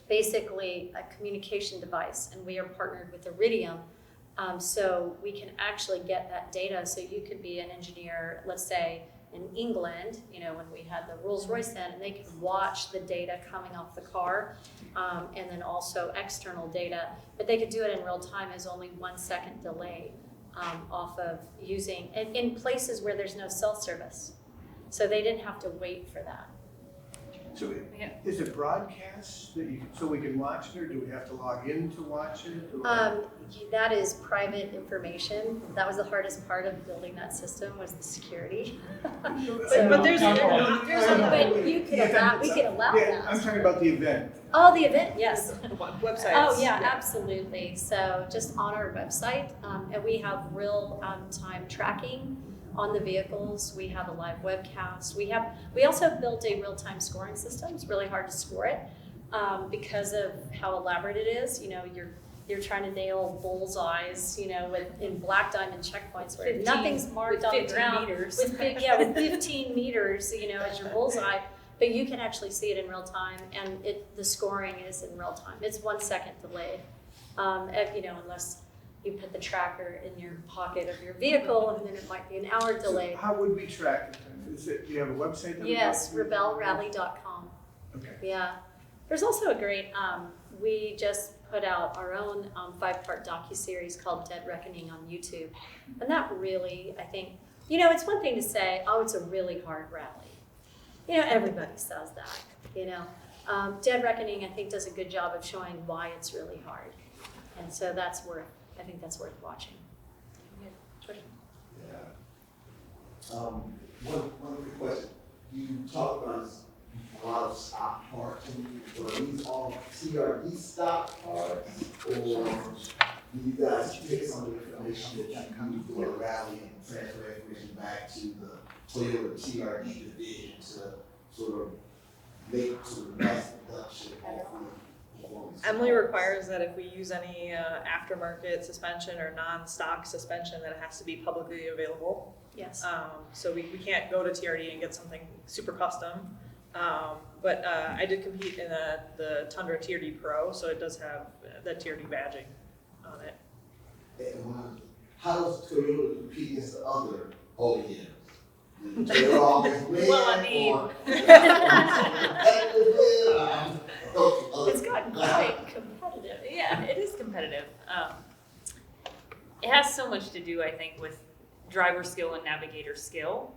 basically a communication device, and we are partnered with Iridium So we can actually get that data. So you could be an engineer, let's say in England, when we had the Rolls-Royce then, and they could watch the data coming off the car, and then also external data, but they could do it in real time as only 1 second delay off of using, in places where there's no cell service. So they didn't have to wait for that. So is it broadcast so we can watch it, or do we have to log in to watch it? Or? That is private information. That was the hardest part of building that system, was the security. But we could allow that. I'm talking about the event. Oh, the event, yes. Websites. Oh, yeah, absolutely. So just on our website, and we have real time tracking on the vehicles. We have a live webcast. We also built a real-time scoring system. It's really hard to score it because of how elaborate it is. You're trying to nail bullseyes, in black diamond checkpoints where nothing's marked on the ground. Meters. With 15 meters, as your bullseye. But you can actually see it in real time, and the scoring is in real time. It's 1 second delayed, unless you put the tracker in your pocket of your vehicle, and then it might be an hour delayed. So how would we track it then? Do you have a website? Yes, RebelleRally.com. Okay. Yeah. There's also a great, we just put out our own 5-part docuseries called Dead Reckoning on YouTube. And that really, I think, it's one thing to say, oh, it's a really hard rally. Everybody says that, Dead Reckoning, I think, does a good job of showing why it's really hard. And so I think that's worth watching. Yeah. One quick question. You talked about a lot of stock parts. Are these all TRD stock parts, or do you guys take some of the information that you do for a rally and transfer information back to the Toyota TRD division to sort of make sort of mass production of performance? Emily requires that if we use any aftermarket suspension or non-stock suspension, that it has to be publicly available. Yes. So we can't go to TRD and get something super custom. But I did compete in the Tundra TRD Pro, so it does have that TRD badging on it. And how does Toyota compete against the other OEMs? They're all Well, I mean, it's gotten quite competitive. Yeah, it is competitive. It has so much to do, I think, with driver skill and navigator skill.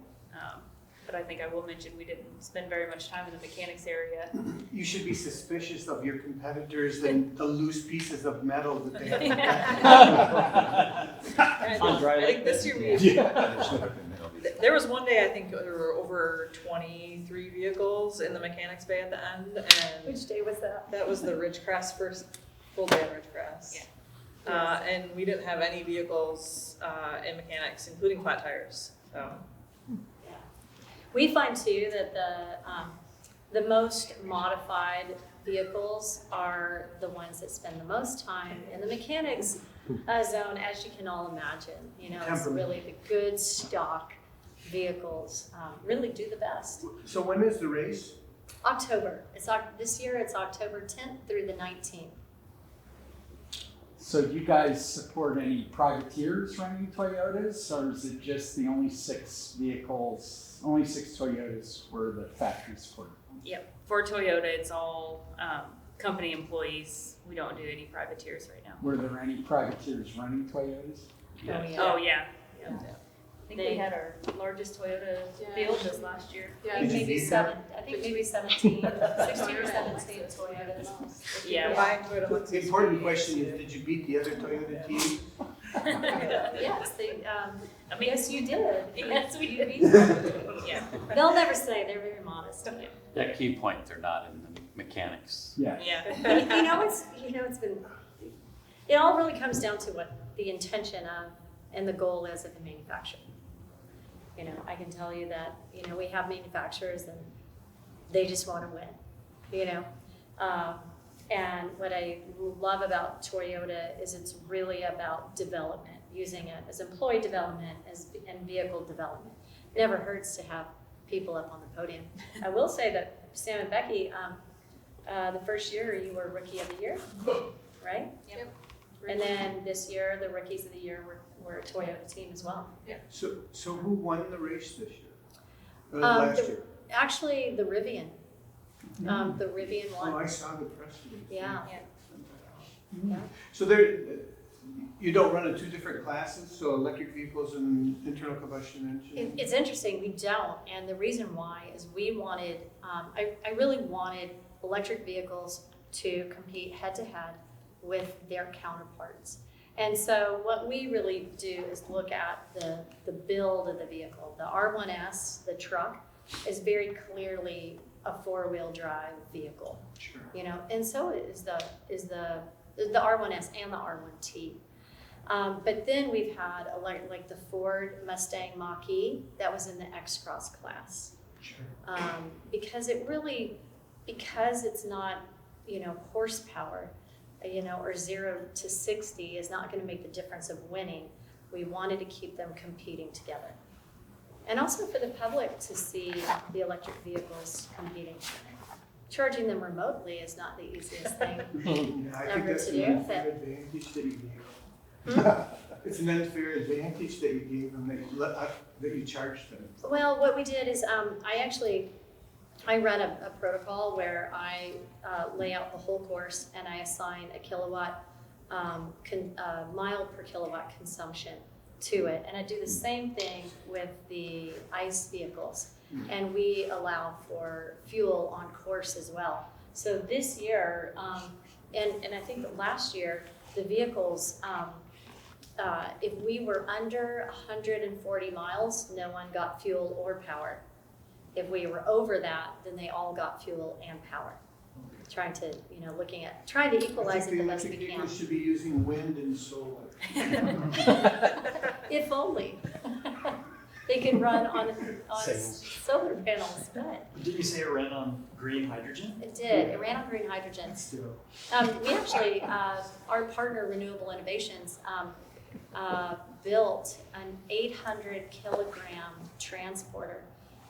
But I think I will mention we didn't spend very much time in the mechanics area. You should be suspicious of your competitors and the loose pieces of metal that they have. I think this year there was one day, I think there were over 23 vehicles in the mechanics bay at the end. And Which day was that? that was the Ridgecrest, first full day on Ridgecrest. Yeah. And we didn't have any vehicles in mechanics, including flat tires. So. We find too that the most modified vehicles are the ones that spend the most time in the mechanics zone, as you can all imagine. It's really the good stock vehicles really do the best. So when is the race? October. This year it's October 10th through the 19th. So do you guys support any privateers running Toyotas, or is it just the only 6 vehicles, only 6 Toyotas were the factory supported? Yep. For Toyota, it's all company employees. We don't do any privateers right now. Were there any privateers running Toyotas? Yes. Oh, yeah. I think we had our largest Toyota field this last year. Did you maybe beat that? 16 or 17 Toyotas. Yeah. Combined Toyota Lexus. The important question is, did you beat the other Toyota team? Yes, yes, you did. Yes, we did. Yeah. They'll never say, they're very modest. That key point, they're not in the mechanics. Yeah. Yeah. It's been, it all really comes down to what the intention of and the goal is of the manufacturer. I can tell you that, we have manufacturers and they just want to win, and what I love about Toyota is it's really about development, using it as employee development and vehicle development. It never hurts to have people up on the podium. I will say that Sam and Becky, the first year you were Rookie of the Year, right? Yep. And then this year, the rookies of the year were a Toyota team as well. So who won the race this year? Last year? Actually, the Rivian. The Rivian Oh, won. I saw the press release. Yeah. Yeah. So there, you don't run in two different classes, so electric vehicles and internal combustion engine? It's interesting, we don't, and the reason why is we wanted, I really wanted electric vehicles to compete head-to-head with their counterparts. And so what we really do is look at the build of the vehicle. The R1S, the truck, is very clearly a four-wheel drive vehicle. Sure. You know, and so is the R1S and the R1T. But then we've had like the Ford Mustang Mach-E that was in the X-Cross class. Sure. Because it's not, you know, horsepower, you know, or 0 to 60 is not going to make the difference of winning. We wanted to keep them competing together. And also for the public to see the electric vehicles competing. Charging them remotely is not the easiest thing Yeah, I think ever that's to an do. unfair advantage that you gave them. It's an unfair advantage that you gave them, that you charged them. Well, what we did is I run a protocol where I lay out the whole course and I assign a kilowatt, mile per kilowatt consumption to it. And I do the same thing with the ICE vehicles. And we allow for fuel on course as well. So this year, and I think that last year, the vehicles, if we were under 140 miles, no one got fuel or power. If we were over that, then they all got fuel and power. Trying to equalize it the best we I think the electric can. vehicles should be using wind and solar. If only. They could run on solar panels, but. Did you say it ran on green hydrogen? It did, it ran on green hydrogen. Still. We actually, our partner Renewable Innovations built an 800 kilogram transporter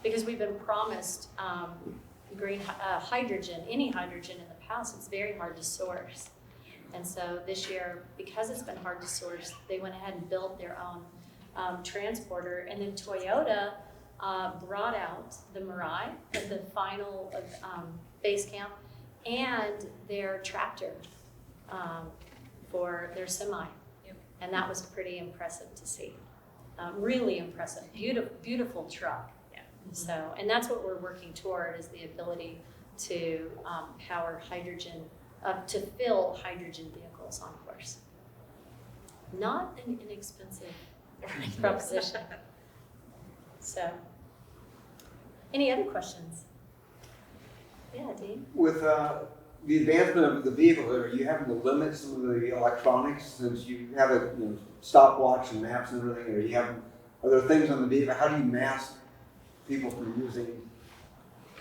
because we've been promised green hydrogen, any hydrogen in the past, it's very hard to source. And so this year, because it's been hard to source, they went ahead and built their own transporter, and then Toyota brought out the Mirai as the final base camp and their tractor for their semi. Yep. And that was pretty impressive to see. Really impressive, beautiful truck. Yeah. So, and that's what we're working toward is the ability to power hydrogen, to fill hydrogen vehicles on course. Not an inexpensive proposition. So, any other questions? Yeah, Dean? With the advancement of the vehicle, are you having to limit some of the electronics since you have a stopwatch and maps and everything? Are there things on the vehicle? How do you mask people from using?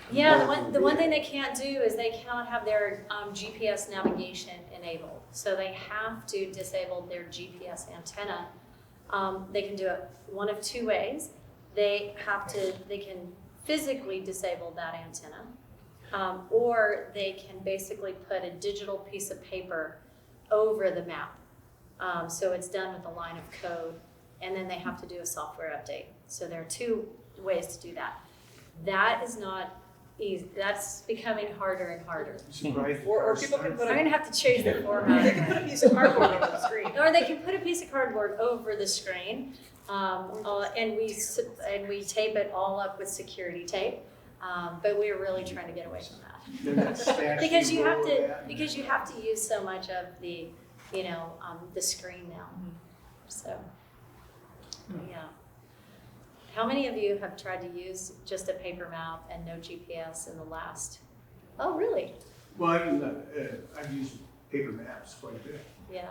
Yeah, the one thing they can't do is they cannot have their GPS navigation enabled. So they have to disable their GPS antenna. They can do it one of two ways. They can physically disable that antenna, or they can basically put a digital piece of paper over the map. So it's done with a line of code, and then they have to do a software update. So there are two ways to do that. That is not easy. That's becoming harder and harder. Or people can put I'm gonna have to change the format. They can put a piece of cardboard on the screen. Or they can put a piece of cardboard over the screen, and we tape it all up with security tape. But we're really trying to get away from that because you have to use so much of the the screen now. So yeah. How many of you have tried to use just a paper map and no GPS in the last? Oh, really? Well, I've used paper maps quite a bit. Yeah.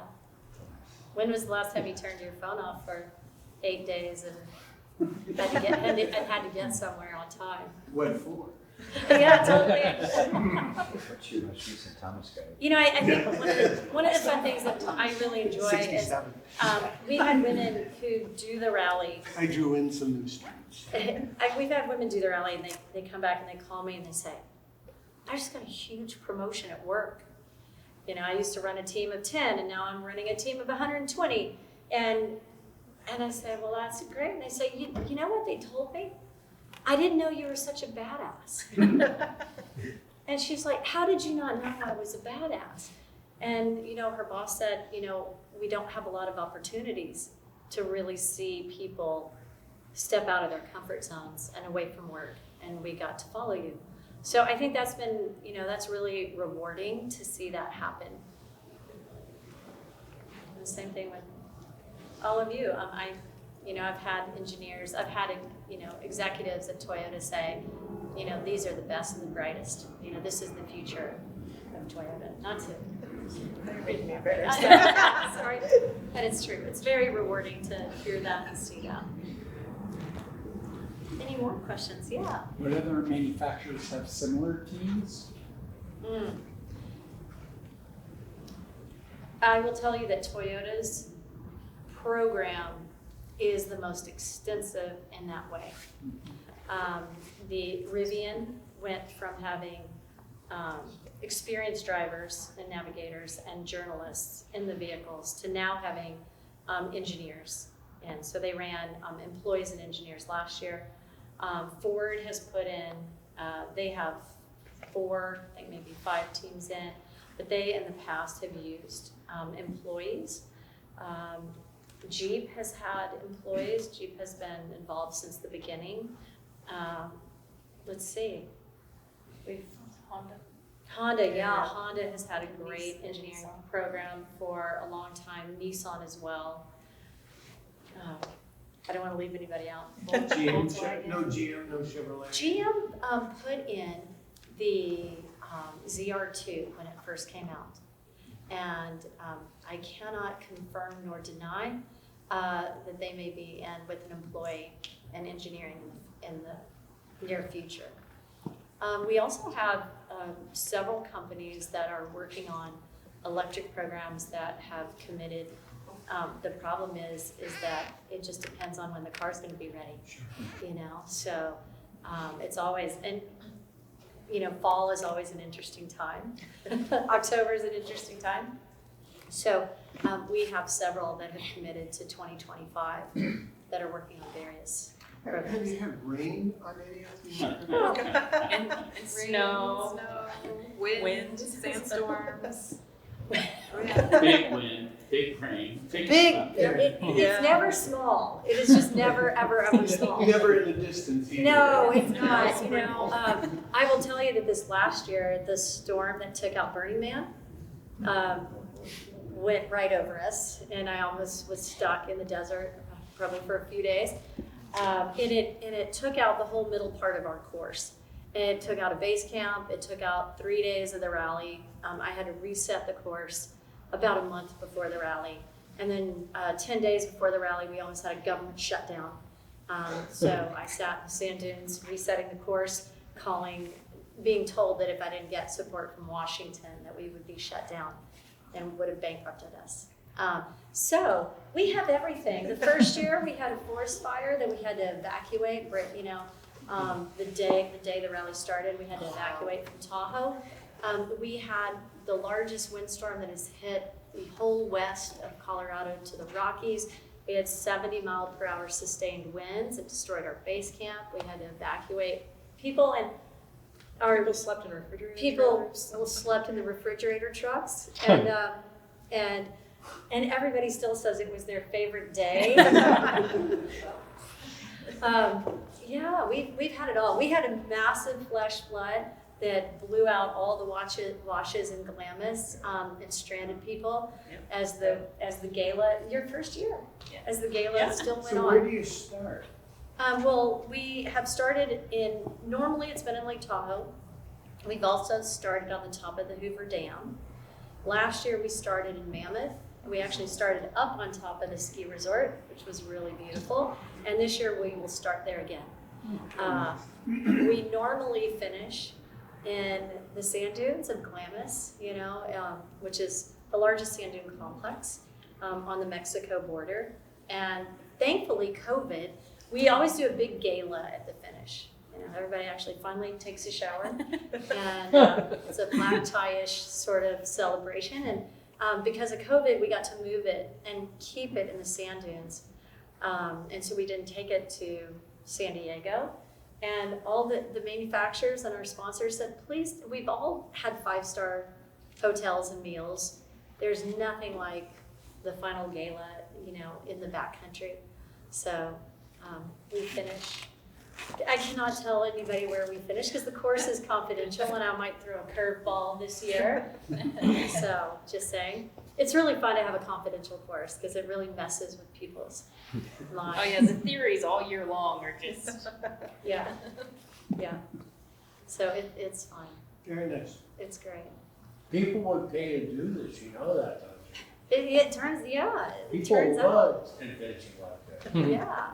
When was the last time you turned your phone off for 8 days and had to get somewhere on time? What for? Yeah, totally. You know, I think one of the fun things that I really enjoy is we've had women who do the rally. I drew in some new streets. We've had women do the rally and they come back and they call me and they say, I just got a huge promotion at work. You know, I used to run a team of 10 and now I'm running a team of 120. And I said, well, that's great. And they say, you know what they told me? I didn't know you were such a badass. And she's like, how did you not know I was a badass? And, you know, her boss said, you know, we don't have a lot of opportunities to really see people step out of their comfort zones and away from work. And we got to follow you. So I think that's been, you know, that's really rewarding to see that happen. And the same thing with all of you. You know, I've had engineers, I've had, you know, executives at Toyota say, you know, these are the best and the brightest. You know, this is the future of Toyota. Not to. You're making me embarrassed. Sorry, but it's true. It's very rewarding to hear that and see that. Any more questions? Yeah. What other manufacturers have similar teams? I will tell you that Toyota's program is the most extensive in that way. The Rivian went from having experienced drivers and navigators and journalists in the vehicles to now having engineers. And so they ran employees and engineers last year. Ford has put in, they have 4, I think maybe 5 teams in, but they in the past have used employees. Jeep has had employees. Jeep has been involved since the beginning. Let's see. Honda, yeah. Honda has had a great engineering program for a long time. Nissan as well. I don't want to leave anybody out. GM, no GM, no Chevrolet. GM put in the ZR2 when it first came out. And I cannot confirm nor deny that they may be in with an employee in engineering in the near future. We also have several companies that are working on electric programs that have committed. The problem is that it just depends on when the car's going to be ready. You know, so it's always, and you know, fall is always an interesting time. October is an interesting time. So we have several that have committed to 2025 that are working on various programs. Have you had rain on any of these? And snow, wind, sandstorms. Big wind, big rain, big sun. It's never small. It is just never, ever, ever small. Never in the distance either. No, it's not. You know, I will tell you that this last year, the storm that took out Burning Man went right over us, and I almost was stuck in the desert probably for a few days. And it took out the whole middle part of our course. It took out a base camp. It took out 3 days of the rally. I had to reset the course about a month before the rally. And then 10 days before the rally, we almost had a government shutdown. So I sat in the sand dunes, resetting the course, being told that if I didn't get support from Washington, that we would be shut down and would have bankrupted us. So we have everything. The first year we had a forest fire that we had to evacuate, you know, the day the rally started, we had to evacuate from Tahoe. We had the largest windstorm that has hit the whole west of Colorado to the Rockies. We had 70-mile-per-hour sustained winds. It destroyed our base camp. We had to evacuate people, and People slept in refrigerator people trailers. slept in the refrigerator trucks, and everybody still says it was their favorite day. Yeah, we've had it all. We had a massive flash flood that blew out all the washes in Glamis and stranded people as the gala, your first year, as the gala still went on. So where do you start? Well, we have started normally it's been in Lake Tahoe. We've also started on the top of the Hoover Dam. Last year we started in Mammoth. We actually started up on top of the ski resort, which was really beautiful. And this year we will start there again. We normally finish in the sand dunes of Glamis, you know, which is the largest sand dune complex on the Mexico border. And thankfully, COVID, we always do a big gala at the finish. You everybody actually finally takes a shower. And it's a black tie-ish sort of celebration. And because of COVID, we got to move it and keep it in the sand dunes. And so we didn't take it to San Diego. And all the manufacturers and our sponsors said, please, we've all had 5-star hotels and meals. There's nothing like the final gala, in the backcountry. So we finished. I cannot tell anybody where we finished because the course is confidential, and I might throw a curveball this year. So just saying. It's really fun to have a confidential course because it really messes with people's lives. Oh yeah, the theories all year long are just. Yeah. So it's fun. Very nice. It's great. People would pay to do this, you know that, don't you? It turns, yeah. It People turns out. love adventure like that. Yeah.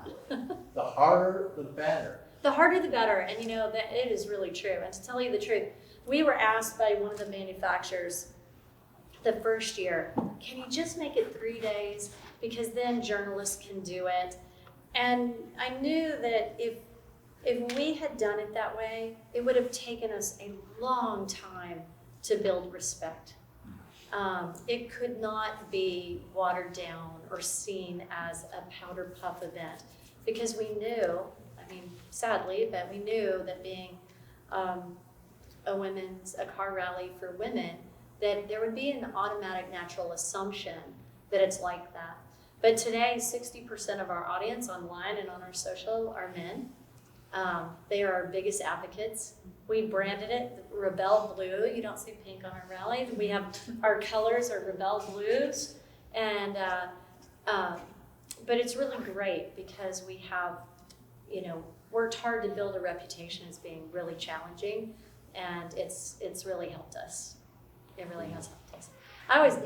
The harder, the better. The harder the better, and that it is really true. And to tell you the truth, we were asked by one of the manufacturers the first year, can you just make it 3 days? Because then journalists can do it. And I knew that if we had done it that way, it would have taken us a long time to build respect. It could not be watered down or seen as a powder puff event because we knew, sadly, but we knew that being a car rally for women, that there would be an automatic natural assumption that it's like that. But today, 60% of our audience online and on our social are men. They are our biggest advocates. We branded it Rebelle Blue. You don't see pink on our rally. We have our colors are Rebelle Blues. And, but it's really great because we have, worked hard to build a reputation as being really challenging. And it's really helped us. It really has helped us. I always,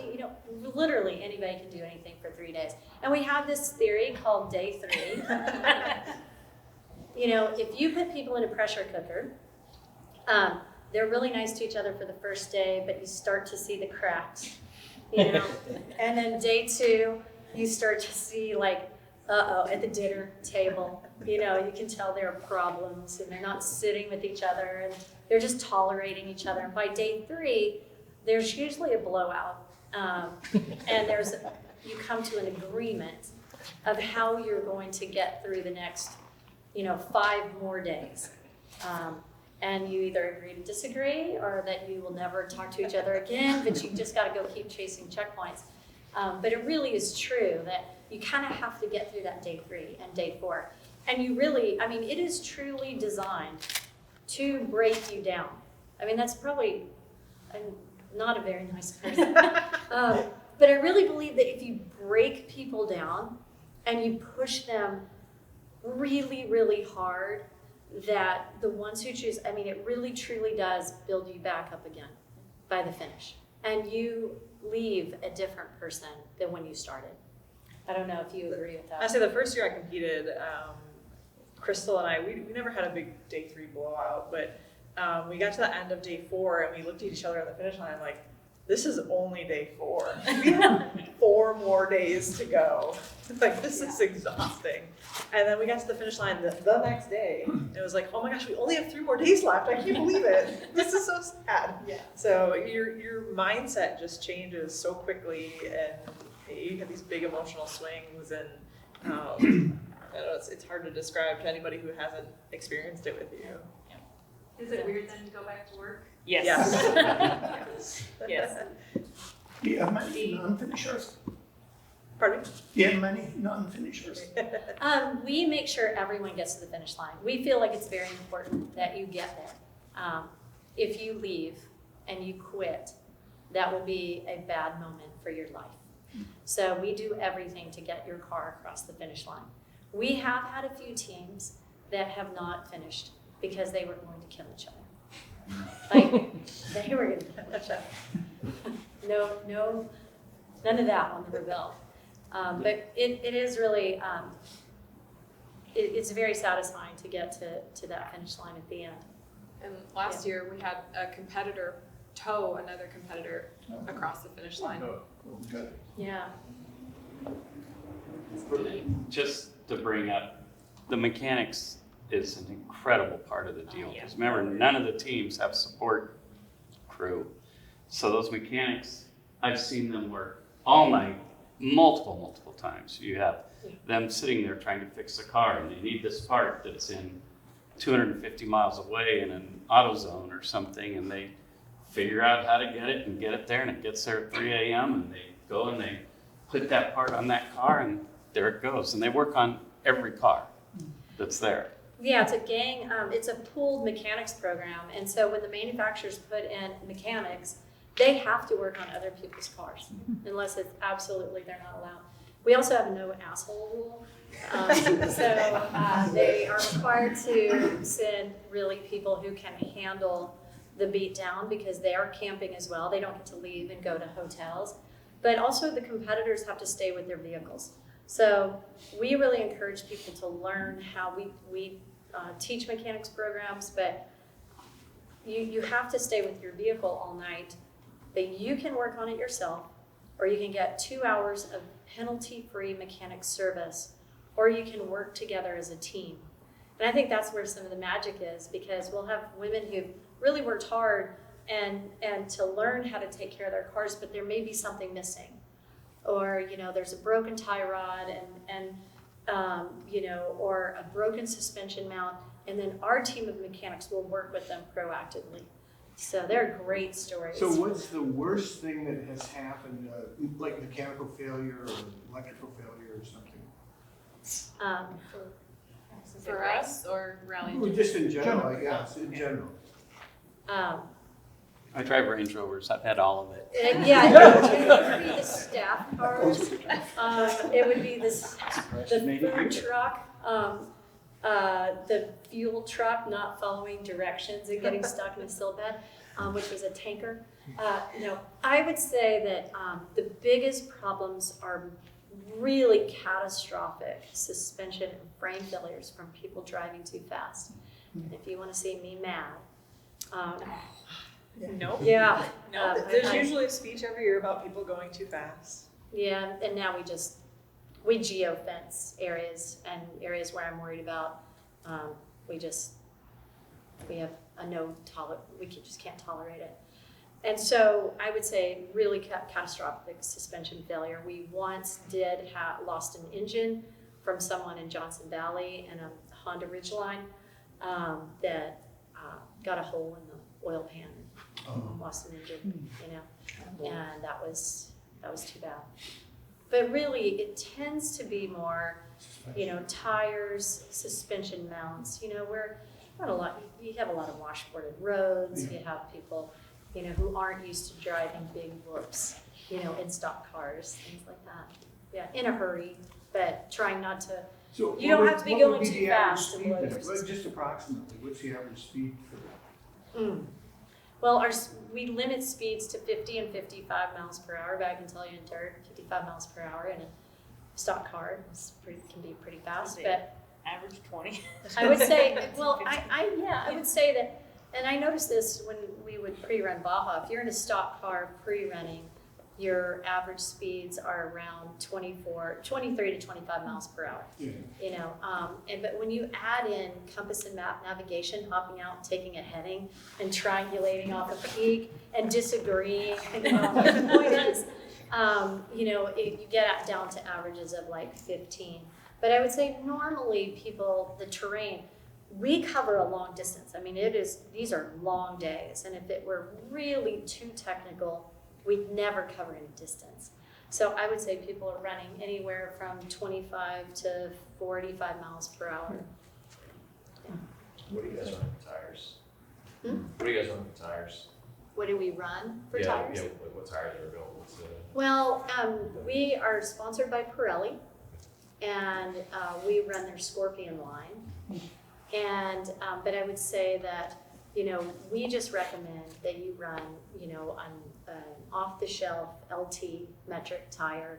literally anybody can do anything for 3 days. And we have this theory called day 3. If you put people in a pressure cooker, they're really nice to each other for the first day, but you start to see the cracks, And then day 2, you start to see at the dinner table, you can tell there are problems and they're not sitting with each other and they're just tolerating each other. And by day 3, there's usually a blowout. And you come to an agreement of how you're going to get through the next 5 more days. And you either agree to disagree or that you will never talk to each other again, but you just got to go keep chasing checkpoints. But it really is true that you kind of have to get through that day 3 and day 4. And you really, it is truly designed to break you down. That's probably, I'm not a very nice person. But I really believe that if you break people down and you push them really, really hard, that the ones who choose, it really truly does build you back up again by the finish. And you leave a different person than when you started. I don't know if you agree with that. I say the first year I competed, Crystal and I, we never had a big day 3 blowout, but we got to the end of day 4 and we looked at each other on the finish line like, this is only day 4. We have 4 more days to go. This is exhausting. And then we got to the finish line the next day. And it was like, oh my gosh, we only have 3 more days left. I can't believe it. This is so sad. Yeah. So your mindset just changes so quickly and you have these big emotional swings and I don't know, it's hard to describe to anybody who hasn't experienced it with you. Is it weird then to go back to work? Yes. Yes. Do you have many non-finishers? Pardon me? Do you have many non-finishers? We make sure everyone gets to the finish line. We feel like it's very important that you get there. If you leave and you quit, that will be a bad moment for your life. So we do everything to get your car across the finish line. We have had a few teams that have not finished because they were going to kill each other. They were going to kill each other. No, none of that on the Rebelle. But it is really, it's very satisfying to get to that finish line at the end. And last year we had a competitor tow another competitor across the finish line. Good. Yeah. Just to bring up, the mechanics is an incredible part of the deal. Because remember, none of the teams have support crew. So those mechanics, I've seen them work all night, multiple times. You have them sitting there trying to fix a car, and they need this part that's in 250 miles away in an AutoZone or something, and they figure out how to get it and get it there, and it gets there at 3 a.m. and they go and they put that part on that car, and there it goes. And they work on every car that's there. Yeah, it's a gang, it's a pooled mechanics program. And so when the manufacturers put in mechanics, they have to work on other people's cars unless it's absolutely they're not allowed. We also have a no asshole rule. So they are required to send really people who can handle the beat down because they are camping as well. They don't get to leave and go to hotels. But also the competitors have to stay with their vehicles. So we really encourage people to learn how we teach mechanics programs, but you have to stay with your vehicle all night. But you can work on it yourself, or you can get 2 hours of penalty-free mechanic service, or you can work together as a team. And I think that's where some of the magic is, because we'll have women who've really worked hard and to learn how to take care of their cars, but there may be something missing. Or, there's a broken tie rod and or a broken suspension mount, and then our team of mechanics will work with them proactively. So they're great stories. So what's the worst thing that has happened, like mechanical failure or electrical failure or something? For us or rally? Well, just in general, I guess, in general. I drive Range Rovers. I've had all of it. It would be the staff cars. It would be the food truck, the fuel truck not following directions and getting stuck in a sill bed, which was a tanker. I would say that the biggest problems are really catastrophic suspension and frame failures from people driving too fast. And if you want to see me mad, Nope. yeah. No, there's usually a speech every year about people going too fast. Yeah, and now we geofence areas, and areas where I'm worried about, we have a we just can't tolerate it. And so I would say really catastrophic suspension failure. We once lost an engine from someone in Johnson Valley in a Honda Ridgeline that got a hole in the oil pan. Lost an engine, and that was too bad. But really, it tends to be more, tires, suspension mounts. We're not a lot. You have a lot of washboarded roads. You have people, who aren't used to driving big whoops, in stock cars, things like that. Yeah, in a hurry, but trying not to. So you don't have to be going too fast to blow your system. Just approximately, what's the average speed for that? Well, we limit speeds to 50 and 55 miles per hour, but I can tell you in dirt, 55 miles per hour in a stock car can be pretty fast. But average 20. I would say, well, I would say that, and I noticed this when we would pre-run Baja. If you're in a stock car pre-running, your average speeds are around 23 to 25 miles per hour. But when you add in compass and map navigation, hopping out, taking a heading, and triangulating off a peak, and disagreeing, the point is, you get down to averages of like 15. But I would say normally the terrain, we cover a long distance. I mean, these are long days, and if it were really too technical, we'd never cover any distance. So I would say people are running anywhere from 25 to 45 miles per hour. Yeah. What do you guys run for tires? What do you guys run for tires? What do we run for tires? Yeah, what tires are available? Well, we are sponsored by Pirelli, and we run their Scorpion line. And but I would say that we just recommend that you run on off-the-shelf LT metric tire.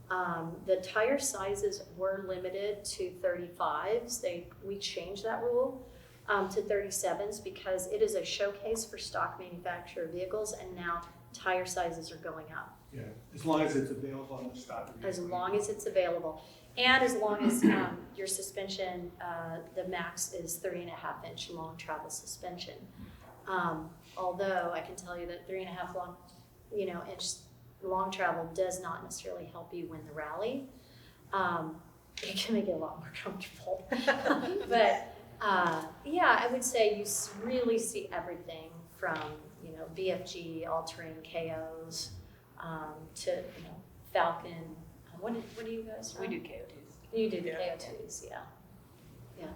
The tire sizes were limited to 35s. We changed that rule to 37s because it is a showcase for stock manufacturer vehicles, and now tire sizes are going up. Yeah, as long as it's available on the stock. As long as it's available. And as long as your suspension, the max is 3.5-inch long travel suspension. Although I can tell you that 3.5 inch long travel does not necessarily help you win the rally. It can make it a lot more comfortable. But yeah, I would say you really see everything from, BFG, all-terrain KOs, to, Falcon. What do you guys run? We do KO2s. You do the KO2s, yeah.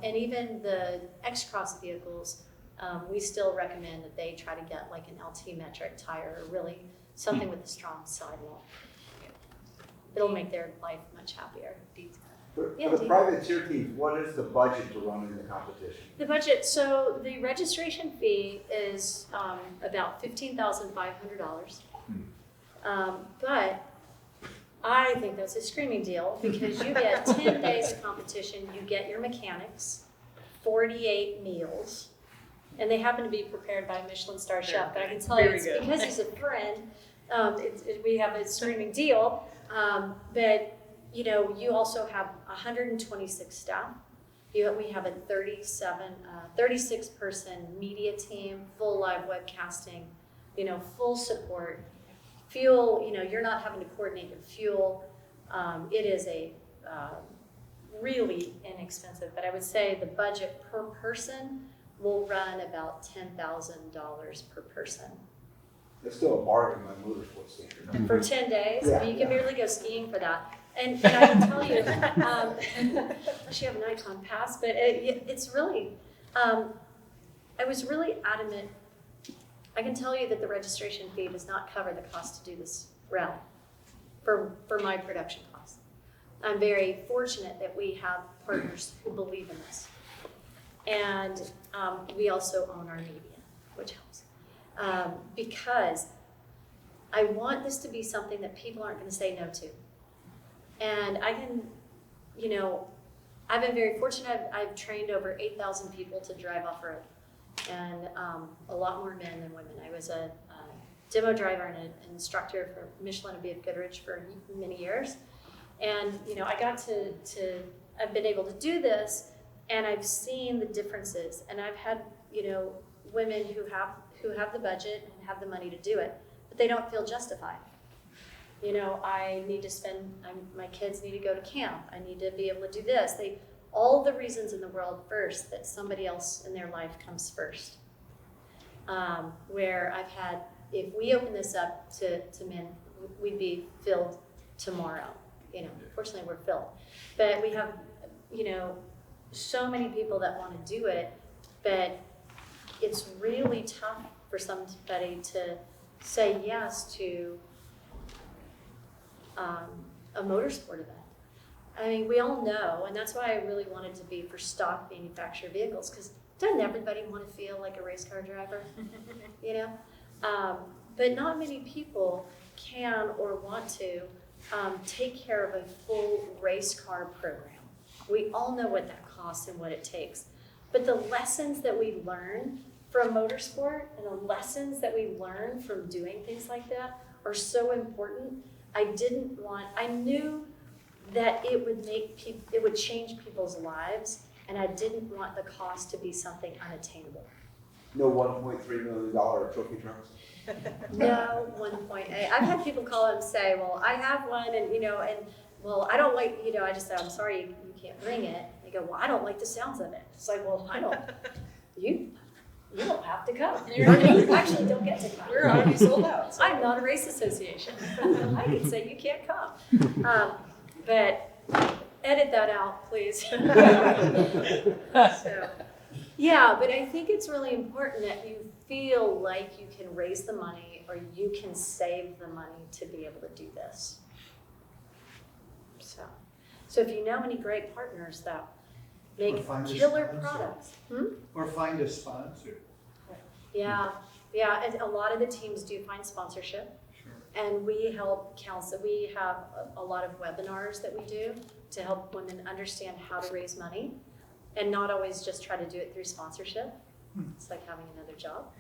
And even the X-Cross vehicles, we still recommend that they try to get like an LT metric tire, or really something with a strong sidewall. It'll make their life much happier. For the privateer teams, what is the budget to run in the competition? The budget, so the registration fee is about $15,500. But I think that's a screaming deal because you get 10 days of competition, you get your mechanics, 48 meals, and they happen to be prepared by a Michelin star chef, but I can tell you it's because he's a friend, we have a screaming deal. But you also have 126 staff. We have a 36 person media team, full live webcasting, full support. Fuel, you're not having to coordinate your fuel. It is a really inexpensive, but I would say the budget per person will run about $10,000 per person. That's still a bargain by motorsports standard. For 10 days? Yeah, I mean, you can barely go skiing for that. And I can tell you, unless you have an Icon pass, but it's really, I was really adamant. I can tell you that the registration fee does not cover the cost to do this rally for my production costs. I'm very fortunate that we have partners who believe in this. And we also own our media, which helps. Because I want this to be something that people aren't going to say no to. And I can, I've been very fortunate. I've trained over 8,000 people to drive off-road, and a lot more men than women. I was a demo driver and an instructor for Michelin and B.F. Goodrich for many years. And, I got to I've been able to do this, and I've seen the differences. And I've had, women who have the budget and have the money to do it, but they don't feel justified. I need to my kids need to go to camp. I need to be able to do this. All the reasons in the world first that somebody else in their life comes first. Where I've had, if we open this up to men, we'd be filled tomorrow. Fortunately we're filled. But we have, so many people that want to do it, but it's really tough for somebody to say yes to a motorsport event. I mean, we all know, and that's why I really wanted to be for stock manufactured vehicles, because doesn't everybody want to feel like a race car driver? But not many people can or want to take care of a full race car program. We all know what that costs and what it takes. But the lessons that we learn from motorsport and the lessons that we learn from doing things like that are so important. I knew that it would change people's lives, and I didn't want the cost to be something unattainable. No $1.3 million trophy trunks? No, 1.8. I've had people call and say, well, I have one, and well, I don't like, I just said, I'm sorry, you can't bring it. They go, well, I don't like the sounds of it. It's like, well, you don't have to come. You actually don't get to come. We're already sold out. So. I'm not a race association. I can say you can't come. But edit that out, please. So, yeah, but I think it's really important that you feel like you can raise the money or you can save the money to be able to do this. So if you know any great partners that make killer products. Or find a sponsor. Yeah, and a lot of the teams do find sponsorship. Sure. And we help counsel. We have a lot of webinars that we do to help women understand how to raise money and not always just try to do it through sponsorship. It's like having another job.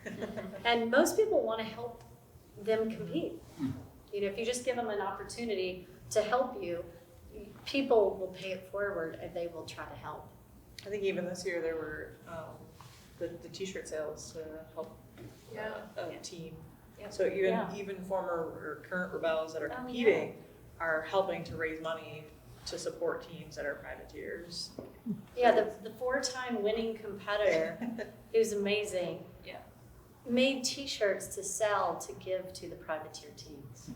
And most people want to help them compete. If you just give them an opportunity to help you, people will pay it forward and they will try to help. I think even this year there were the t-shirt sales to help a team. So even former or current Rebels that are competing are helping to raise money to support teams that are privateers. Yeah, the 4-time winning competitor, it was amazing. Yeah. Made t-shirts to sell to give to the privateer teams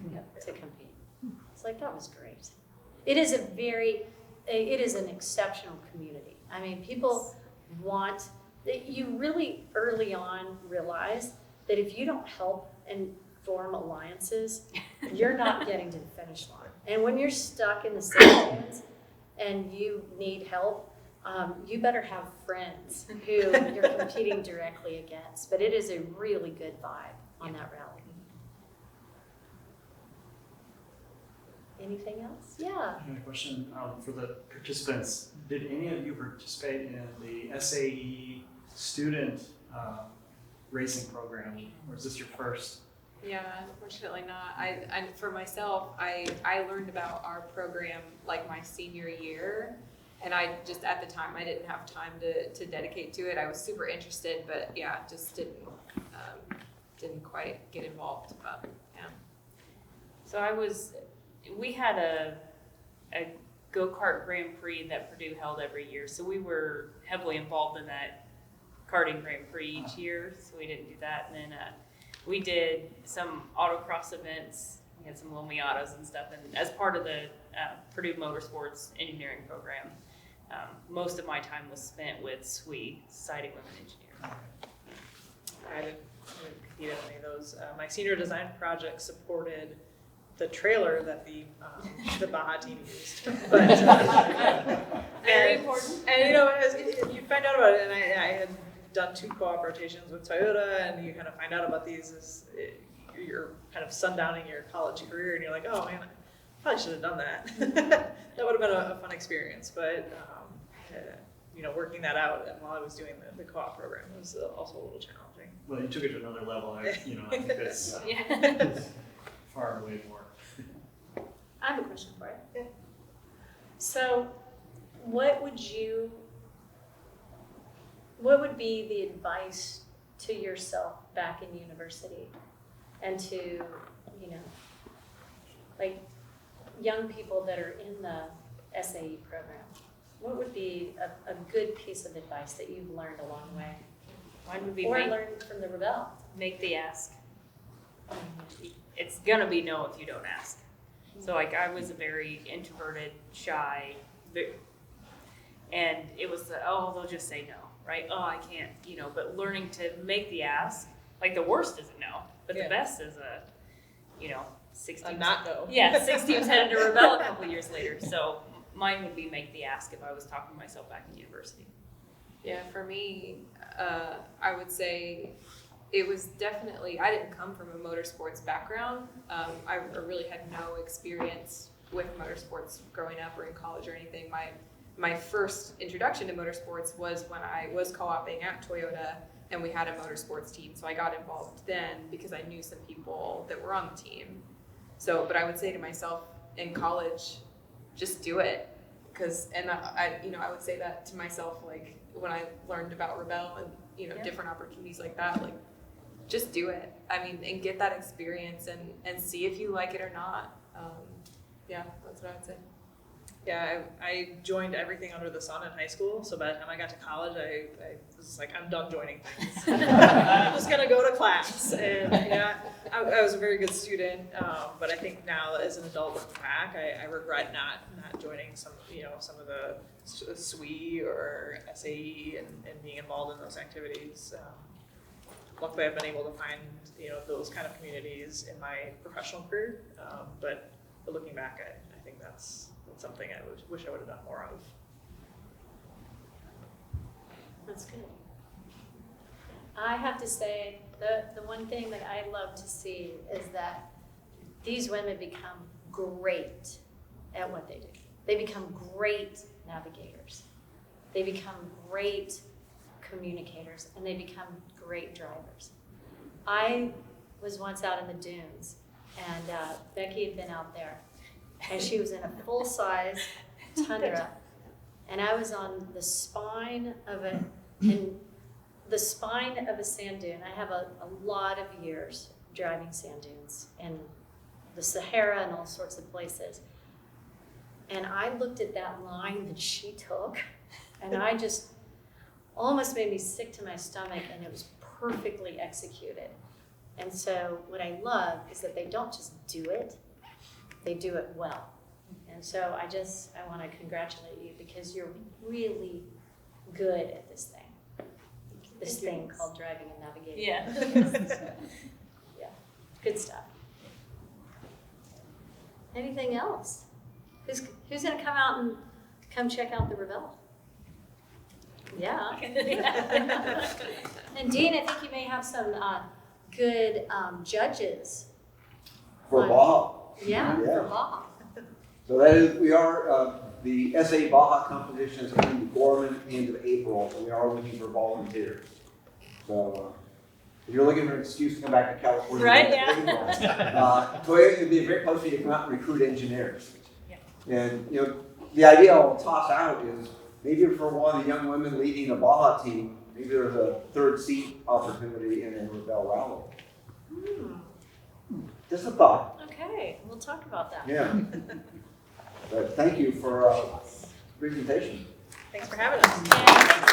to compete. It's like, that was great. It is an exceptional community. I mean, people want, you really early on realize that if you don't help and form alliances, you're not getting to the finish line. And when you're stuck in the sand and you need help, you better have friends who you're competing directly against. But it is a really good vibe on that rally. Anything else? Yeah. I have a question for the participants. Did any of you participate in the SAE student racing program, or is this your first? Yeah, unfortunately not. I for myself, I learned about our program like my senior year, and I just at the time I didn't have time to dedicate to it. I was super interested, but yeah, just didn't quite get involved. But yeah. So we had a go-kart Grand Prix that Purdue held every year. So we were heavily involved in that karting Grand Prix each year. So we didn't do that. And then we did some autocross events. We had some low Miatas and stuff. And as part of the Purdue Motorsports engineering program, most of my time was spent with SWE, Society of Women Engineers. I didn't compete in any of those. My senior design project supported the trailer that the Baja team used. But, very important. And as you find out about it, and I had done 2 co-op rotations with Toyota, and you kind of find out about these as you're kind of sundowning your college career, and you're like, oh man, I probably should have done that. That would have been a fun experience, but working that out while I was doing the co-op program was also a little challenging. Well, you took it to another level. I think that's far away more. I have a question for you. Yeah. So, what would be the advice to yourself back in university and to, like young people that are in the SAE program? What would be a good piece of advice that you've learned along the way? Mine would be learned from the Rebelle? Make the ask. It's gonna be no if you don't ask. So I was a very introverted, shy, and it was they'll just say no, right? Oh, I can't, but learning to make the ask, like the worst is a no, but the best is a 16. Not no. Yeah, 6 teams headed to Rebelle a couple years later. So mine would be make the ask if I was talking to myself back in university. Yeah, for me, I would say it was definitely, I didn't come from a motorsports background. I really had no experience with motorsports growing up or in college or anything. My first introduction to motorsports was when I was co-oping at Toyota and we had a motorsports team. So I got involved then because I knew some people that were on the team. But I would say to myself in college, just do it. I would say that to myself, like when I learned about Rebelle and, different opportunities like that, like just do it. I mean, and get that experience and see if you like it or not. That's what I would say. Yeah, I joined everything under the sun in high school. So by the time I got to college, I was like, I'm done joining things. I'm just gonna go to class. And I was a very good student. But I think now as an adult looking back, I regret not joining some of the SWE or SAE and being involved in those activities. Luckily, I've been able to find those kind of communities in my professional career. But looking back, I think that's something I wish I would have done more of. That's good. I have to say, the one thing that I love to see is that these women become great at what they do. They become great navigators. They become great communicators, and they become great drivers. I was once out in the dunes, and Becky had been out there, and she was in a full-size tundra, and I was on the spine of a sand dune. I have a lot of years driving sand dunes in the Sahara and all sorts of places. And I looked at that line that she took, and I just almost made me sick to my stomach, and it was perfectly executed. And so what I love is that they don't just do it, they do it well. And so I want to congratulate you because you're really good at this thing. This thing called driving and navigating. Yeah. Yeah, good stuff. Anything else? Who's gonna come out and come check out the Rebelle? Yeah. And Dean, I think you may have some good judges. For Baja. Yeah, for Baja. So that is, we are, the SAE Baja competition is coming to Gorman end of April, and we are looking for volunteers. So if you're looking for an excuse to come back to California, Right, yeah. Toyota would be a great place for you to come out and recruit engineers. Yeah. And you know, the idea I'll toss out is maybe for one of the young women leading the Baja team, maybe there's a third seat opportunity in a Rebelle Rally. Just a thought. Okay, we'll talk about that. Yeah. But thank you for presentation. Thanks for having us. Yeah,